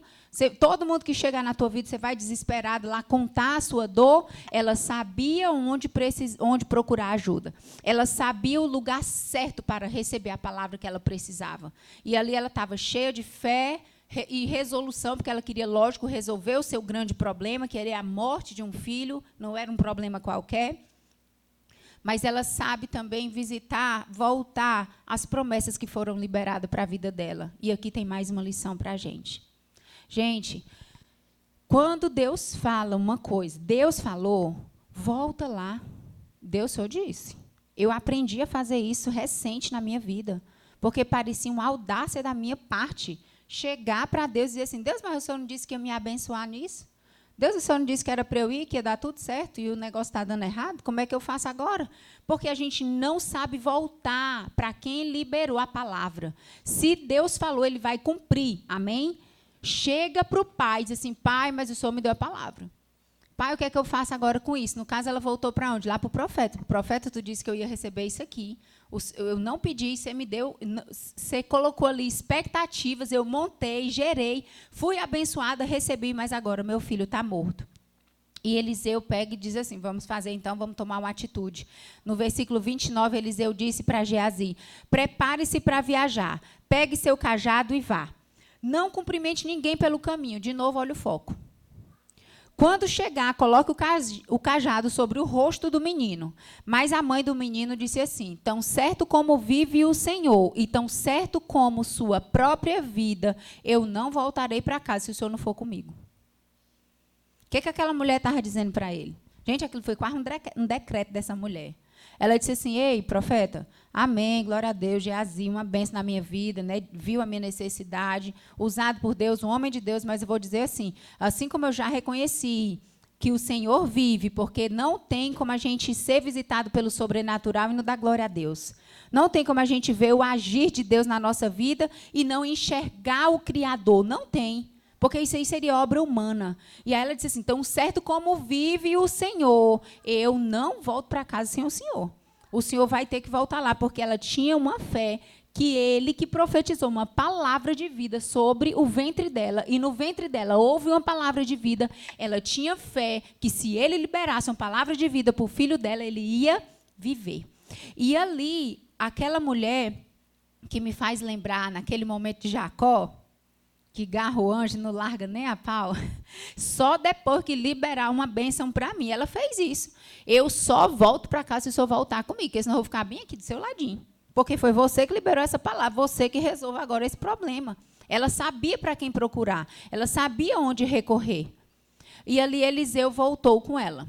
Todo mundo que chegar na tua vida, você vai desesperado lá contar a sua dor. Ela sabia onde procurar ajuda. Ela sabia o lugar certo para receber a palavra que ela precisava. E ali ela estava cheia de fé e resolução, porque ela queria, lógico, resolver o seu grande problema, que era a morte de um filho, não era um problema qualquer. Mas ela sabe também voltar as promessas que foram liberadas para a vida dela. E aqui tem mais uma lição para a gente. Gente, quando Deus fala uma coisa, Deus falou, volta lá. Deus só disse. Eu aprendi a fazer isso recente na minha vida, porque parecia uma audácia da minha parte chegar para Deus e dizer assim, Deus, mas o Senhor não disse que ia me abençoar nisso? Deus, o Senhor não disse que era para eu ir, que ia dar tudo certo, e o negócio está dando errado? Como é que eu faço agora? Porque a gente não sabe voltar para quem liberou a palavra. Se Deus falou, Ele vai cumprir. Amém? Chega para o pai e diz assim, pai, mas o Senhor me deu a palavra. Pai, o que é que eu faço agora com isso? No caso, ela voltou para onde? Lá para o profeta. O profeta, tu disse que eu ia receber isso aqui. Eu não pedi, você me deu, você colocou ali expectativas, eu montei, gerei, fui abençoada, recebi, mas agora meu filho está morto. E Eliseu pega e diz assim, vamos fazer então, vamos tomar uma atitude. No versículo 29, Eliseu disse para Geazi, prepare-se para viajar, pegue seu cajado e vá. Não cumprimente ninguém pelo caminho. De novo, olha o foco. Quando chegar, coloque o cajado sobre o rosto do menino. Mas a mãe do menino disse assim, tão certo como vive o Senhor, e tão certo como sua própria vida, eu não voltarei para casa se o Senhor não for comigo. O que aquela mulher estava dizendo para ele? Gente, aquilo foi quase um decreto dessa mulher. Ela disse assim, ei, profeta, amém, glória a Deus, Geazi, uma bênção na minha vida, né? Viu a minha necessidade, usado por Deus, um homem de Deus, mas eu vou dizer assim como eu já reconheci que o Senhor vive, porque não tem como a gente ser visitado pelo sobrenatural e não dar glória a Deus. Não tem como a gente ver o agir de Deus na nossa vida e não enxergar o Criador, não tem. Porque isso aí seria obra humana. E aí ela disse assim, então, certo como vive o Senhor, eu não volto para casa sem o Senhor. O Senhor vai ter que voltar lá, porque ela tinha uma fé que ele que profetizou uma palavra de vida sobre o ventre dela. E no ventre dela houve uma palavra de vida. Ela tinha fé que se ele liberasse uma palavra de vida para o filho dela, ele ia viver. E ali, aquela mulher que me faz lembrar, naquele momento de Jacó, que garra o anjo, não larga nem a pau, só depois que liberar uma bênção para mim. Ela fez isso. Eu só volto para casa se o senhor voltar comigo, porque senão eu vou ficar bem aqui do seu ladinho. Porque foi você que liberou essa palavra, você que resolve agora esse problema. Ela sabia para quem procurar, ela sabia onde recorrer. E ali Eliseu voltou com ela.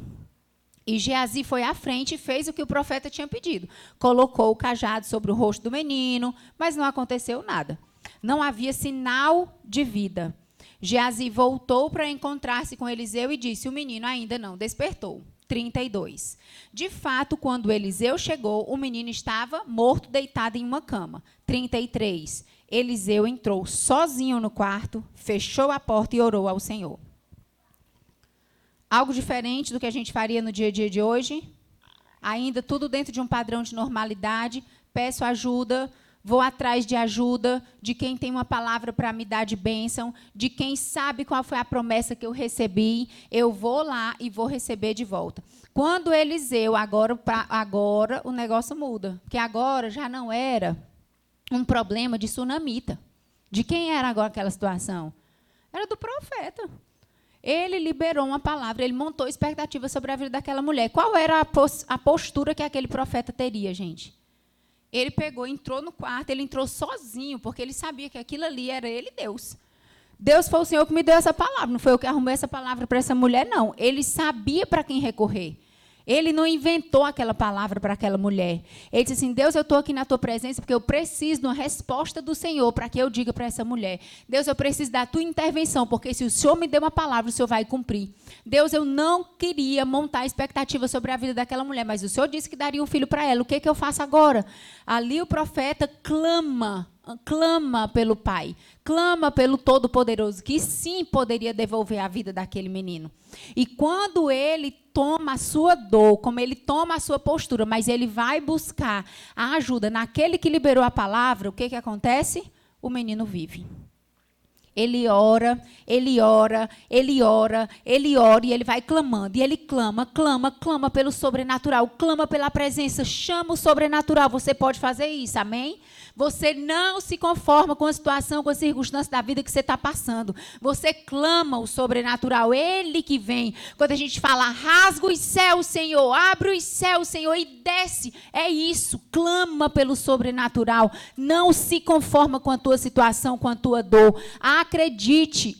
E Geazi foi à frente e fez o que o profeta tinha pedido. Colocou o cajado sobre o rosto do menino, mas não aconteceu nada. Não havia sinal de vida. Geazi voltou para encontrar-se com Eliseu e disse, o menino ainda não despertou. 32. De fato, quando Eliseu chegou, o menino estava morto, deitado em uma cama. 33. Eliseu entrou sozinho no quarto, fechou a porta e orou ao Senhor. Algo diferente do que a gente faria no dia a dia de hoje? Ainda tudo dentro de um padrão de normalidade. Peço ajuda. Vou atrás de ajuda, de quem tem uma palavra para me dar de bênção, de quem sabe qual foi a promessa que eu recebi, eu vou lá e vou receber de volta. Quando Eliseu, agora o negócio muda, porque agora já não era um problema de tsunamita. De quem era agora aquela situação? Era do profeta. Ele liberou uma palavra, ele montou expectativa sobre a vida daquela mulher. Qual era a postura que aquele profeta teria, gente? Ele pegou, entrou no quarto, ele entrou sozinho, porque ele sabia que aquilo ali era ele e Deus. Deus foi o Senhor que me deu essa palavra, não foi eu que arrumei essa palavra para essa mulher, não. Ele sabia para quem recorrer. Ele não inventou aquela palavra para aquela mulher. Ele disse assim, Deus, eu estou aqui na tua presença porque eu preciso de uma resposta do Senhor para que eu diga para essa mulher. Deus, eu preciso da tua intervenção, porque se o Senhor me deu uma palavra, o Senhor vai cumprir. Deus, eu não queria montar expectativa sobre a vida daquela mulher, mas o Senhor disse que daria um filho para ela. O que eu faço agora? Ali o profeta clama pelo Pai, clama pelo Todo-Poderoso, que sim poderia devolver a vida daquele menino. E quando ele toma a sua dor, como ele toma a sua postura, mas ele vai buscar a ajuda naquele que liberou a palavra, o que acontece? O menino vive. Ele ora, ele ora, ele ora, ele ora, e ele vai clamando. E ele clama pelo sobrenatural, clama pela presença, chama o sobrenatural. Você pode fazer isso, amém? Você não se conforma com a situação, com a circunstância da vida que você está passando. Você clama o sobrenatural, ele que vem. Quando a gente fala, rasga os céus, Senhor, abre os céus, Senhor, e desce. É isso, clama pelo sobrenatural. Não se conforma com a tua situação, com a tua dor. Acredite,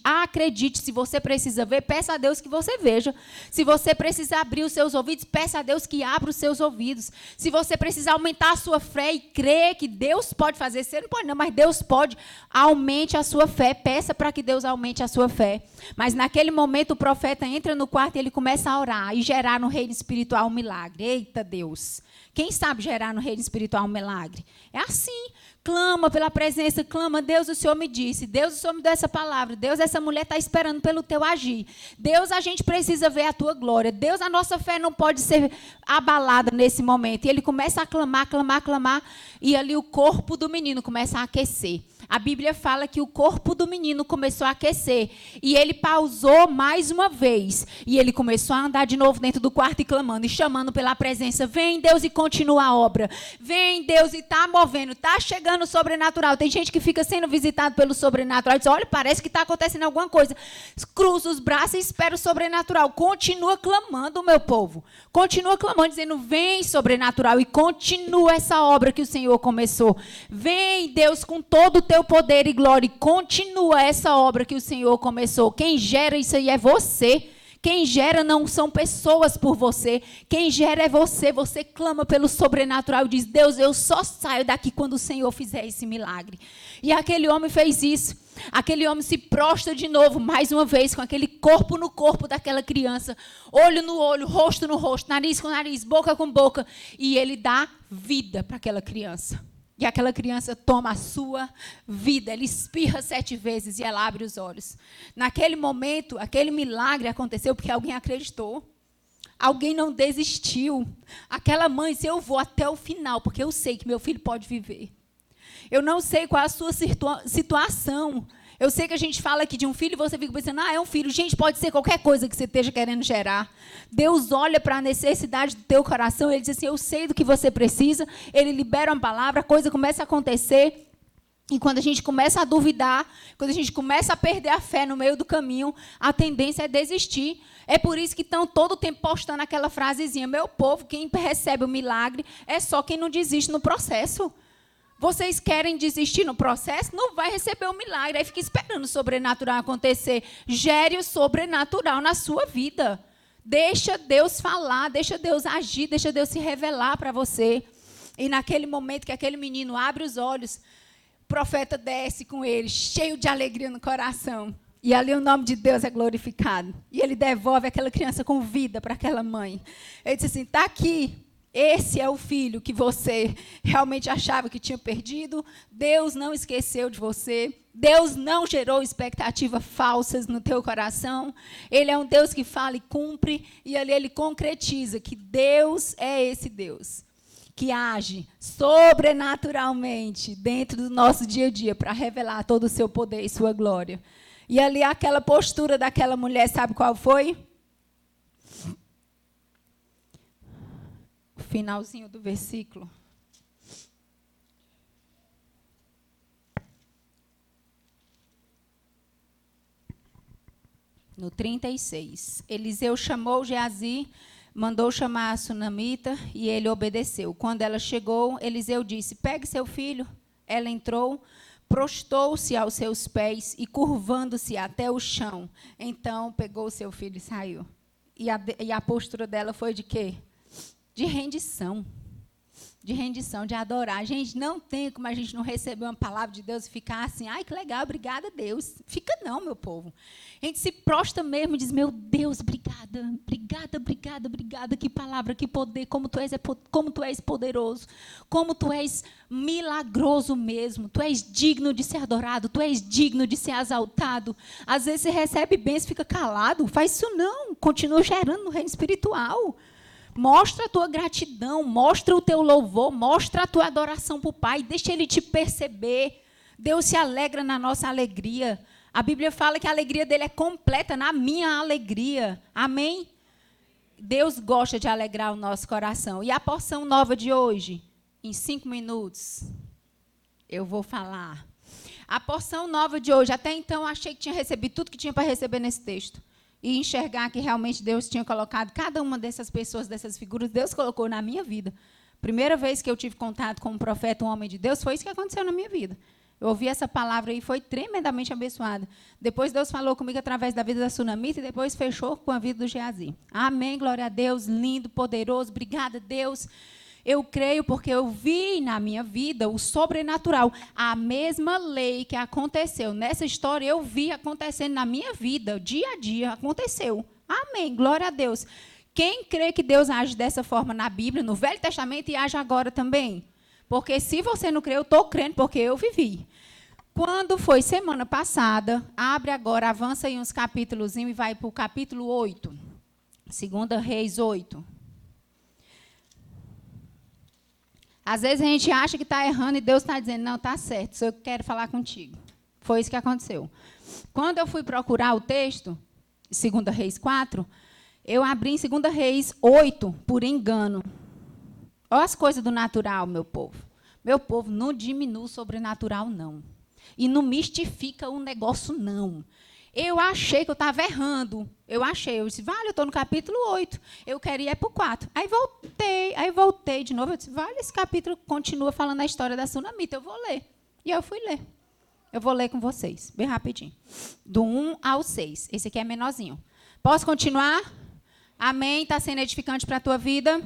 se você precisa ver, peça a Deus que você veja. Se você precisa abrir os seus ouvidos, peça a Deus que abra os seus ouvidos. Se você precisa aumentar a sua fé e crer que Deus pode fazer, você não pode não, mas Deus pode, aumente a sua fé, peça para que Deus aumente a sua fé. Mas naquele momento o profeta entra no quarto e ele começa a orar e gerar no reino espiritual um milagre. Eita Deus! Quem sabe gerar no reino espiritual um milagre? É assim. Clama pela presença, clama, Deus, o Senhor me disse, Deus, o Senhor me deu essa palavra, Deus, essa mulher está esperando pelo teu agir, Deus, a gente precisa ver a tua glória, Deus, a nossa fé não pode ser abalada nesse momento. E ele começa a clamar, e ali o corpo do menino começa a aquecer. A Bíblia fala que o corpo do menino começou a aquecer, e ele pausou mais uma vez, e ele começou a andar de novo dentro do quarto e clamando, e chamando pela presença, vem Deus e continua a obra, vem Deus e está movendo, está chegando o sobrenatural. Tem gente que fica sendo visitado pelo sobrenatural, diz, olha, parece que está acontecendo alguma coisa, cruza os braços e espera o sobrenatural. Continua clamando, meu povo, continua clamando, dizendo, vem sobrenatural, e continua essa obra que o Senhor começou. Vem Deus com todo o teu poder e glória, e continua essa obra que o Senhor começou. Quem gera isso aí é você. Quem gera não são pessoas por você. Quem gera é você. Você clama pelo sobrenatural e diz, Deus, eu só saio daqui quando o Senhor fizer esse milagre. E aquele homem fez isso. Aquele homem se prostra de novo, mais uma vez, com aquele corpo no corpo daquela criança. Olho no olho, rosto no rosto, nariz com nariz, boca com boca. E ele dá vida para aquela criança. E aquela criança toma a sua vida, ela espirra 7 vezes e ela abre os olhos. Naquele momento, aquele milagre aconteceu porque alguém acreditou. Alguém não desistiu. Aquela mãe disse, eu vou até o final, porque eu sei que meu filho pode viver. Eu não sei qual é a sua situação. Eu sei que a gente fala aqui de um filho e você fica pensando, é um filho. Gente, pode ser qualquer coisa que você esteja querendo gerar. Deus olha para a necessidade do teu coração, ele diz assim, eu sei do que você precisa, ele libera uma palavra, a coisa começa a acontecer. E quando a gente começa a duvidar, quando a gente começa a perder a fé no meio do caminho, a tendência é desistir. É por isso que estão todo o tempo postando aquela frasezinha, meu povo, quem recebe o milagre é só quem não desiste no processo. Vocês querem desistir no processo? Não vai receber o milagre. Aí fica esperando o sobrenatural acontecer. Gere o sobrenatural na sua vida. Deixa Deus falar, deixa Deus agir, deixa Deus se revelar para você. E naquele momento que aquele menino abre os olhos, o profeta desce com ele, cheio de alegria no coração. E ali o nome de Deus é glorificado. E ele devolve aquela criança com vida para aquela mãe. Ele disse assim, está aqui. Esse é o filho que você realmente achava que tinha perdido. Deus não esqueceu de você. Deus não gerou expectativas falsas no teu coração. Ele é um Deus que fala e cumpre. E ali ele concretiza que Deus é esse Deus que age sobrenaturalmente dentro do nosso dia a dia para revelar todo o seu poder e sua glória. E ali aquela postura daquela mulher, sabe qual foi? Finalzinho do versículo. No 36. Eliseu chamou Geazi, mandou chamar a sunamita e ele obedeceu. Quando ela chegou, Eliseu disse: pegue seu filho. Ela entrou, prostou-se aos seus pés e curvando-se até o chão. Então pegou seu filho e saiu. E a postura dela foi de quê? De rendição. De rendição, de adorar. Gente, não tem como a gente não receber uma palavra de Deus e ficar assim, ai, que legal, obrigada, Deus. Fica não, meu povo. A gente se prostra mesmo e diz, meu Deus, obrigada, obrigada, obrigada, obrigada. Que palavra, que poder, como tu és poderoso, como tu és milagroso mesmo. Tu és digno de ser adorado, tu és digno de ser exaltado. Às vezes você recebe bênção e fica calado. Faz isso não, continua gerando no reino espiritual. Mostra a tua gratidão, mostra o teu louvor, mostra a tua adoração para o Pai, deixa Ele te perceber. Deus se alegra na nossa alegria. A Bíblia fala que a alegria dele é completa na minha alegria. Amém? Deus gosta de alegrar o nosso coração. E a porção nova de hoje, em 5 minutos, eu vou falar. A porção nova de hoje, até então eu achei que tinha recebido tudo que tinha para receber nesse texto. E enxergar que realmente Deus tinha colocado cada uma dessas pessoas, dessas figuras, Deus colocou na minha vida. Primeira vez que eu tive contato com um profeta, um homem de Deus, foi isso que aconteceu na minha vida. Eu ouvi essa palavra e foi tremendamente abençoada. Depois Deus falou comigo através da vida da Sunamita e depois fechou com a vida do Geazi. Amém, glória a Deus, lindo, poderoso, obrigada, Deus. Eu creio porque eu vi na minha vida o sobrenatural. A mesma lei que aconteceu nessa história, eu vi acontecendo na minha vida, dia a dia, aconteceu. Amém, glória a Deus. Quem crê que Deus age dessa forma na Bíblia, no Velho Testamento, e age agora também? Porque se você não crê, eu estou crendo porque eu vivi. Quando foi semana passada, abre agora, avança aí uns capítulos e vai para o capítulo 8. 2 Reis 8. Às vezes a gente acha que está errando e Deus está dizendo, não, está certo, só eu quero falar contigo. Foi isso que aconteceu. Quando eu fui procurar o texto, 2 Reis 4, eu abri em 2 Reis 8, por engano. Olha as coisas do natural, meu povo. Meu povo, não diminui o sobrenatural, não. E não mistifica o negócio, não. Eu achei que eu estava errando. Eu disse, vale, eu estou no capítulo 8. Eu queria ir para o 4. Aí voltei de novo. Eu disse, vale, esse capítulo continua falando a história da Sunamita. Eu vou ler. E eu fui ler. Eu vou ler com vocês, bem rapidinho. Do 1 ao 6. Esse aqui é menorzinho. Posso continuar? Amém? Está sendo edificante para a tua vida?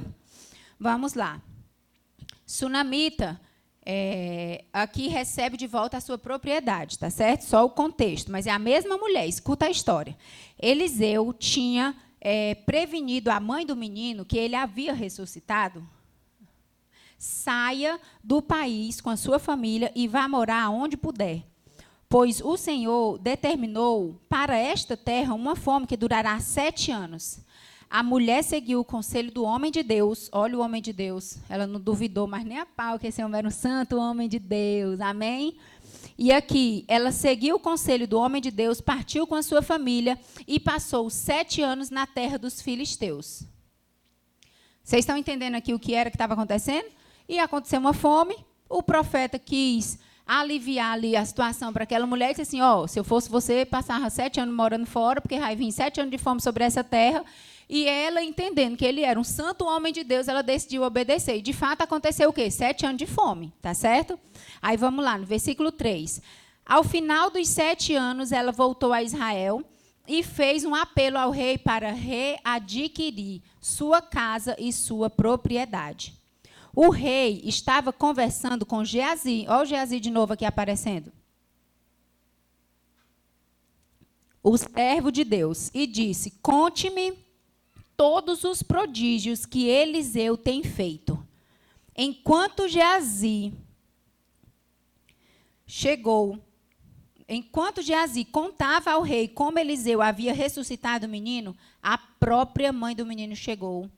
Vamos lá. Sunamita. Aqui recebe de volta a sua propriedade, tá certo? Só o contexto, mas é a mesma mulher, escuta a história. Eliseu tinha prevenido a mãe do menino que ele havia ressuscitado. Saia do país com a sua família e vá morar onde puder, pois o Senhor determinou para esta terra uma fome que durará 7 anos. A mulher seguiu o conselho do homem de Deus. Olha o homem de Deus. Ela não duvidou mais nem a pau que esse homem era um santo homem de Deus. Amém? E aqui, ela seguiu o conselho do homem de Deus, partiu com a sua família e passou 7 anos na terra dos filisteus. Vocês estão entendendo aqui o que era que estava acontecendo? E aconteceu uma fome. O profeta quis aliviar ali a situação para aquela mulher e disse assim, se eu fosse você, passava 7 anos morando fora, porque vai vir 7 anos de fome sobre essa terra. E ela, entendendo que ele era um santo homem de Deus, ela decidiu obedecer. E, de fato, aconteceu o quê? 7 anos de fome, tá certo? Aí, vamos lá, no versículo 3. Ao final dos 7 anos, ela voltou a Israel e fez um apelo ao rei para readquirir sua casa e sua propriedade. O rei estava conversando com Geazi. Olha o Geazi de novo aqui aparecendo. O servo de Deus. E disse, conte-me todos os prodígios que Eliseu tem feito. Enquanto Geazi contava ao rei como Eliseu havia ressuscitado o menino, a própria mãe do menino chegou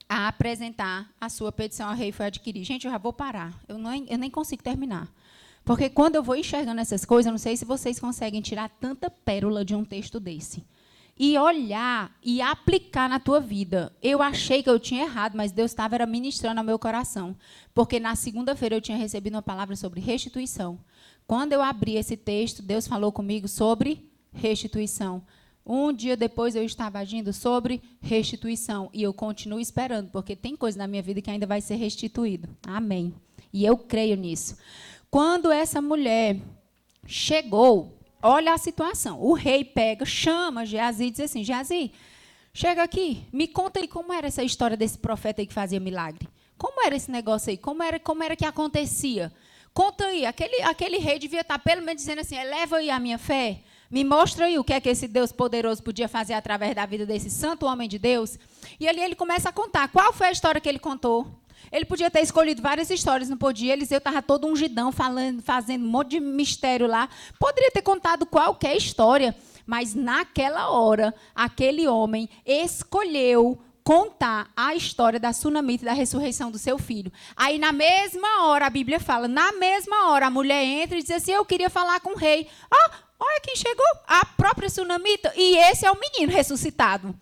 a apresentar a sua petição ao rei e foi adquirir. Gente, eu já vou parar. Eu nem consigo terminar. Porque quando eu vou enxergando essas coisas, eu não sei se vocês conseguem tirar tanta pérola de um texto desse. E olhar e aplicar na tua vida. Eu achei que eu tinha errado, mas Deus estava ministrando ao meu coração. Porque na segunda-feira eu tinha recebido uma palavra sobre restituição. Quando eu abri esse texto, Deus falou comigo sobre restituição. Um dia depois eu estava agindo sobre restituição. E eu continuo esperando, porque tem coisa na minha vida que ainda vai ser restituído. Amém. E eu creio nisso. Quando essa mulher chegou, olha a situação. O rei pega, chama Geazi e diz assim, Geazi, chega aqui, me conta aí como era essa história desse profeta aí que fazia milagre. Como era esse negócio aí? Como era que acontecia? Conta aí, aquele rei devia estar pelo menos dizendo assim, eleva aí a minha fé, me mostra aí o que é que esse Deus poderoso podia fazer através da vida desse santo homem de Deus. E ali ele começa a contar. Qual foi a história que ele contou? Ele podia ter escolhido várias histórias, não podia. Eliseu estava todo ungidão, fazendo um monte de mistério lá. Poderia ter contado qualquer história, mas naquela hora, aquele homem escolheu contar a história da sunamita e da ressurreição do seu filho. Aí, na mesma hora, a Bíblia fala, na mesma hora, a mulher entra e diz assim, eu queria falar com o rei. Olha quem chegou, a própria sunamita. E esse é o menino ressuscitado.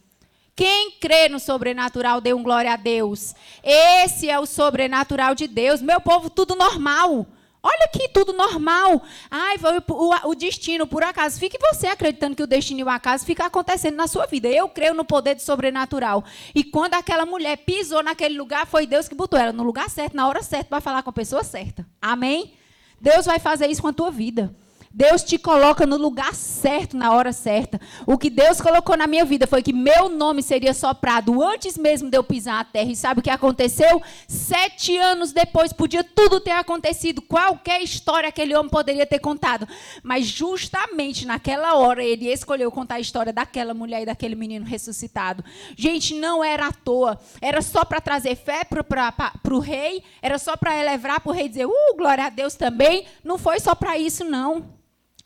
Quem crê no sobrenatural, dê um glória a Deus. Esse é o sobrenatural de Deus. Meu povo, tudo normal. Olha aqui, tudo normal. Ai, foi o destino, por acaso. Fique você acreditando que o destino e o acaso fica acontecendo na sua vida. Eu creio no poder do sobrenatural. E quando aquela mulher pisou naquele lugar, foi Deus que botou ela no lugar certo, na hora certa, para falar com a pessoa certa. Amém? Deus vai fazer isso com a tua vida. Deus te coloca no lugar certo, na hora certa. O que Deus colocou na minha vida foi que meu nome seria soprado antes mesmo de eu pisar a terra. E sabe o que aconteceu? 7 anos depois, podia tudo ter acontecido. Qualquer história aquele homem poderia ter contado. Mas justamente naquela hora, ele escolheu contar a história daquela mulher e daquele menino ressuscitado. Gente, não era à toa. Era só para trazer fé para o rei. Era só para elevar para o rei e dizer, glória a Deus também. Não foi só para isso, não.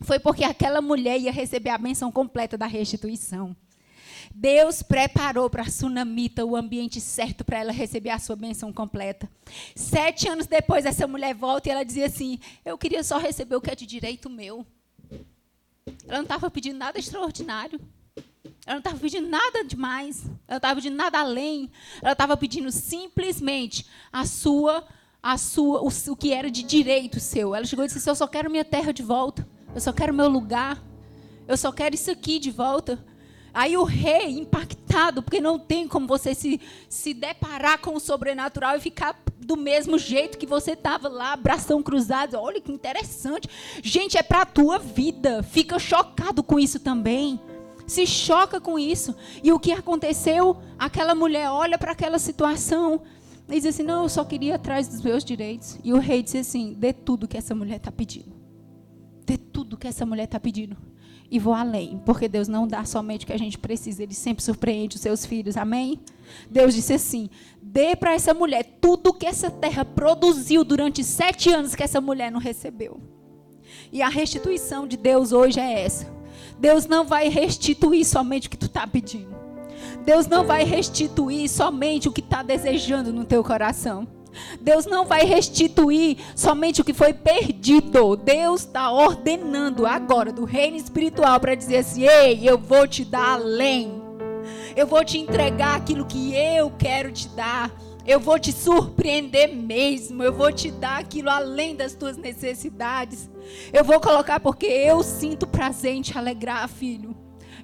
Foi porque aquela mulher ia receber a bênção completa da restituição. Deus preparou para a sunamita o ambiente certo para ela receber a sua bênção completa. 7 anos depois, essa mulher volta e ela dizia assim, eu queria só receber o que é de direito meu. Ela não estava pedindo nada extraordinário. Ela não estava pedindo nada demais. Ela não estava pedindo nada além. Ela estava pedindo simplesmente o que era de direito seu. Ela chegou e disse assim, eu só quero minha terra de volta. Eu só quero meu lugar. Eu só quero isso aqui de volta. Aí o rei, impactado, porque não tem como você se deparar com o sobrenatural e ficar do mesmo jeito que você estava lá, bração cruzado. Olha que interessante. Gente, é para a tua vida. Fica chocado com isso também. Se choca com isso. E o que aconteceu? Aquela mulher olha para aquela situação e diz assim, não, eu só queria ir atrás dos meus direitos. E o rei disse assim, dê tudo que essa mulher está pedindo. Dê tudo que essa mulher está pedindo. E vou além, porque Deus não dá somente o que a gente precisa, Ele sempre surpreende os seus filhos, amém? Deus disse assim, dê para essa mulher tudo que essa terra produziu durante 7 anos que essa mulher não recebeu. E a restituição de Deus hoje é essa. Deus não vai restituir somente o que tu está pedindo. Deus não vai restituir somente o que está desejando no teu coração. Deus não vai restituir somente o que foi perdido. Deus está ordenando agora do reino espiritual para dizer assim, ei, eu vou te dar além. Eu vou te entregar aquilo que eu quero te dar. Eu vou te surpreender mesmo. Eu vou te dar aquilo além das tuas necessidades. Eu vou colocar porque eu sinto prazer em te alegrar, filho.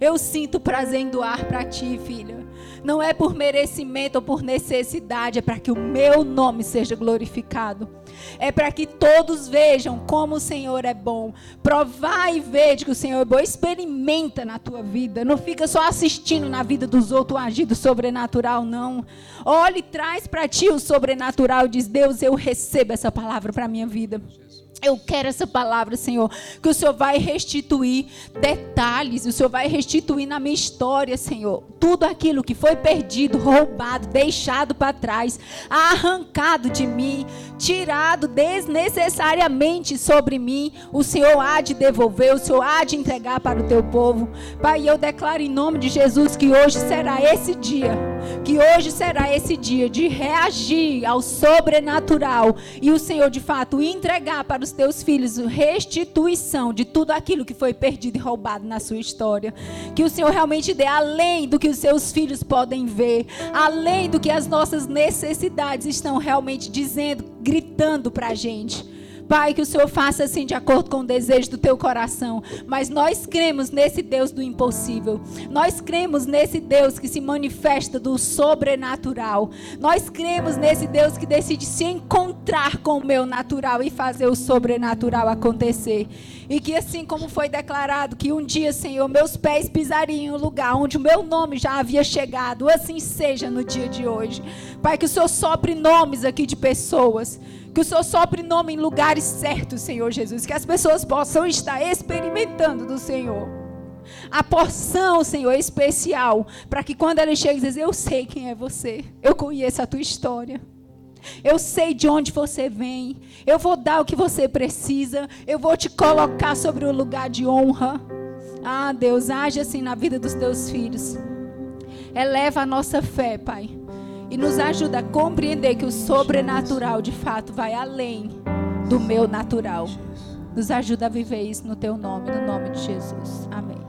Eu sinto prazer em doar para ti, filha. Não é por merecimento ou por necessidade, é para que o meu nome seja glorificado. É para que todos vejam como o Senhor é bom. Provar e ver que o Senhor é bom. Experimenta na tua vida. Não fica só assistindo na vida dos outros o agir do sobrenatural, não. Olha e traz para ti o sobrenatural. Diz, Deus, eu recebo essa palavra para a minha vida. Eu quero essa palavra, Senhor, que o Senhor vai restituir detalhes, o Senhor vai restituir na minha história, Senhor, tudo aquilo que foi perdido, roubado, deixado para trás, arrancado de mim, tirado desnecessariamente sobre mim, o Senhor há de devolver, o Senhor há de entregar para o teu povo. Pai, eu declaro em nome de Jesus que hoje será esse dia, de reagir ao sobrenatural e o Senhor de fato entregar para os teus filhos restituição de tudo aquilo que foi perdido e roubado na sua história. Que o Senhor realmente dê além do que os seus filhos podem ver, além do que as nossas necessidades estão realmente dizendo, gritando para a gente. Pai, que o Senhor faça assim de acordo com o desejo do teu coração. Mas nós cremos nesse Deus do impossível. Nós cremos nesse Deus que se manifesta do sobrenatural. Nós cremos nesse Deus que decide se encontrar com o meu natural e fazer o sobrenatural acontecer. E que assim como foi declarado que um dia, Senhor, meus pés pisariam em um lugar onde o meu nome já havia chegado, assim seja no dia de hoje. Pai, que o Senhor sopre nomes aqui de pessoas, que o Senhor sopre nome em lugares certos, Senhor Jesus, que as pessoas possam estar experimentando do Senhor a porção, Senhor, especial, para que quando ela chegue, diz: eu sei quem é você, eu conheço a tua história, eu sei de onde você vem, eu vou dar o que você precisa, eu vou te colocar sobre um lugar de honra. Ah, Deus, age assim na vida dos teus filhos. Eleva a nossa fé, Pai, e nos ajuda a compreender que o sobrenatural de fato vai além do meu natural. Nos ajuda a viver isso no teu nome, no nome de Jesus. Amém.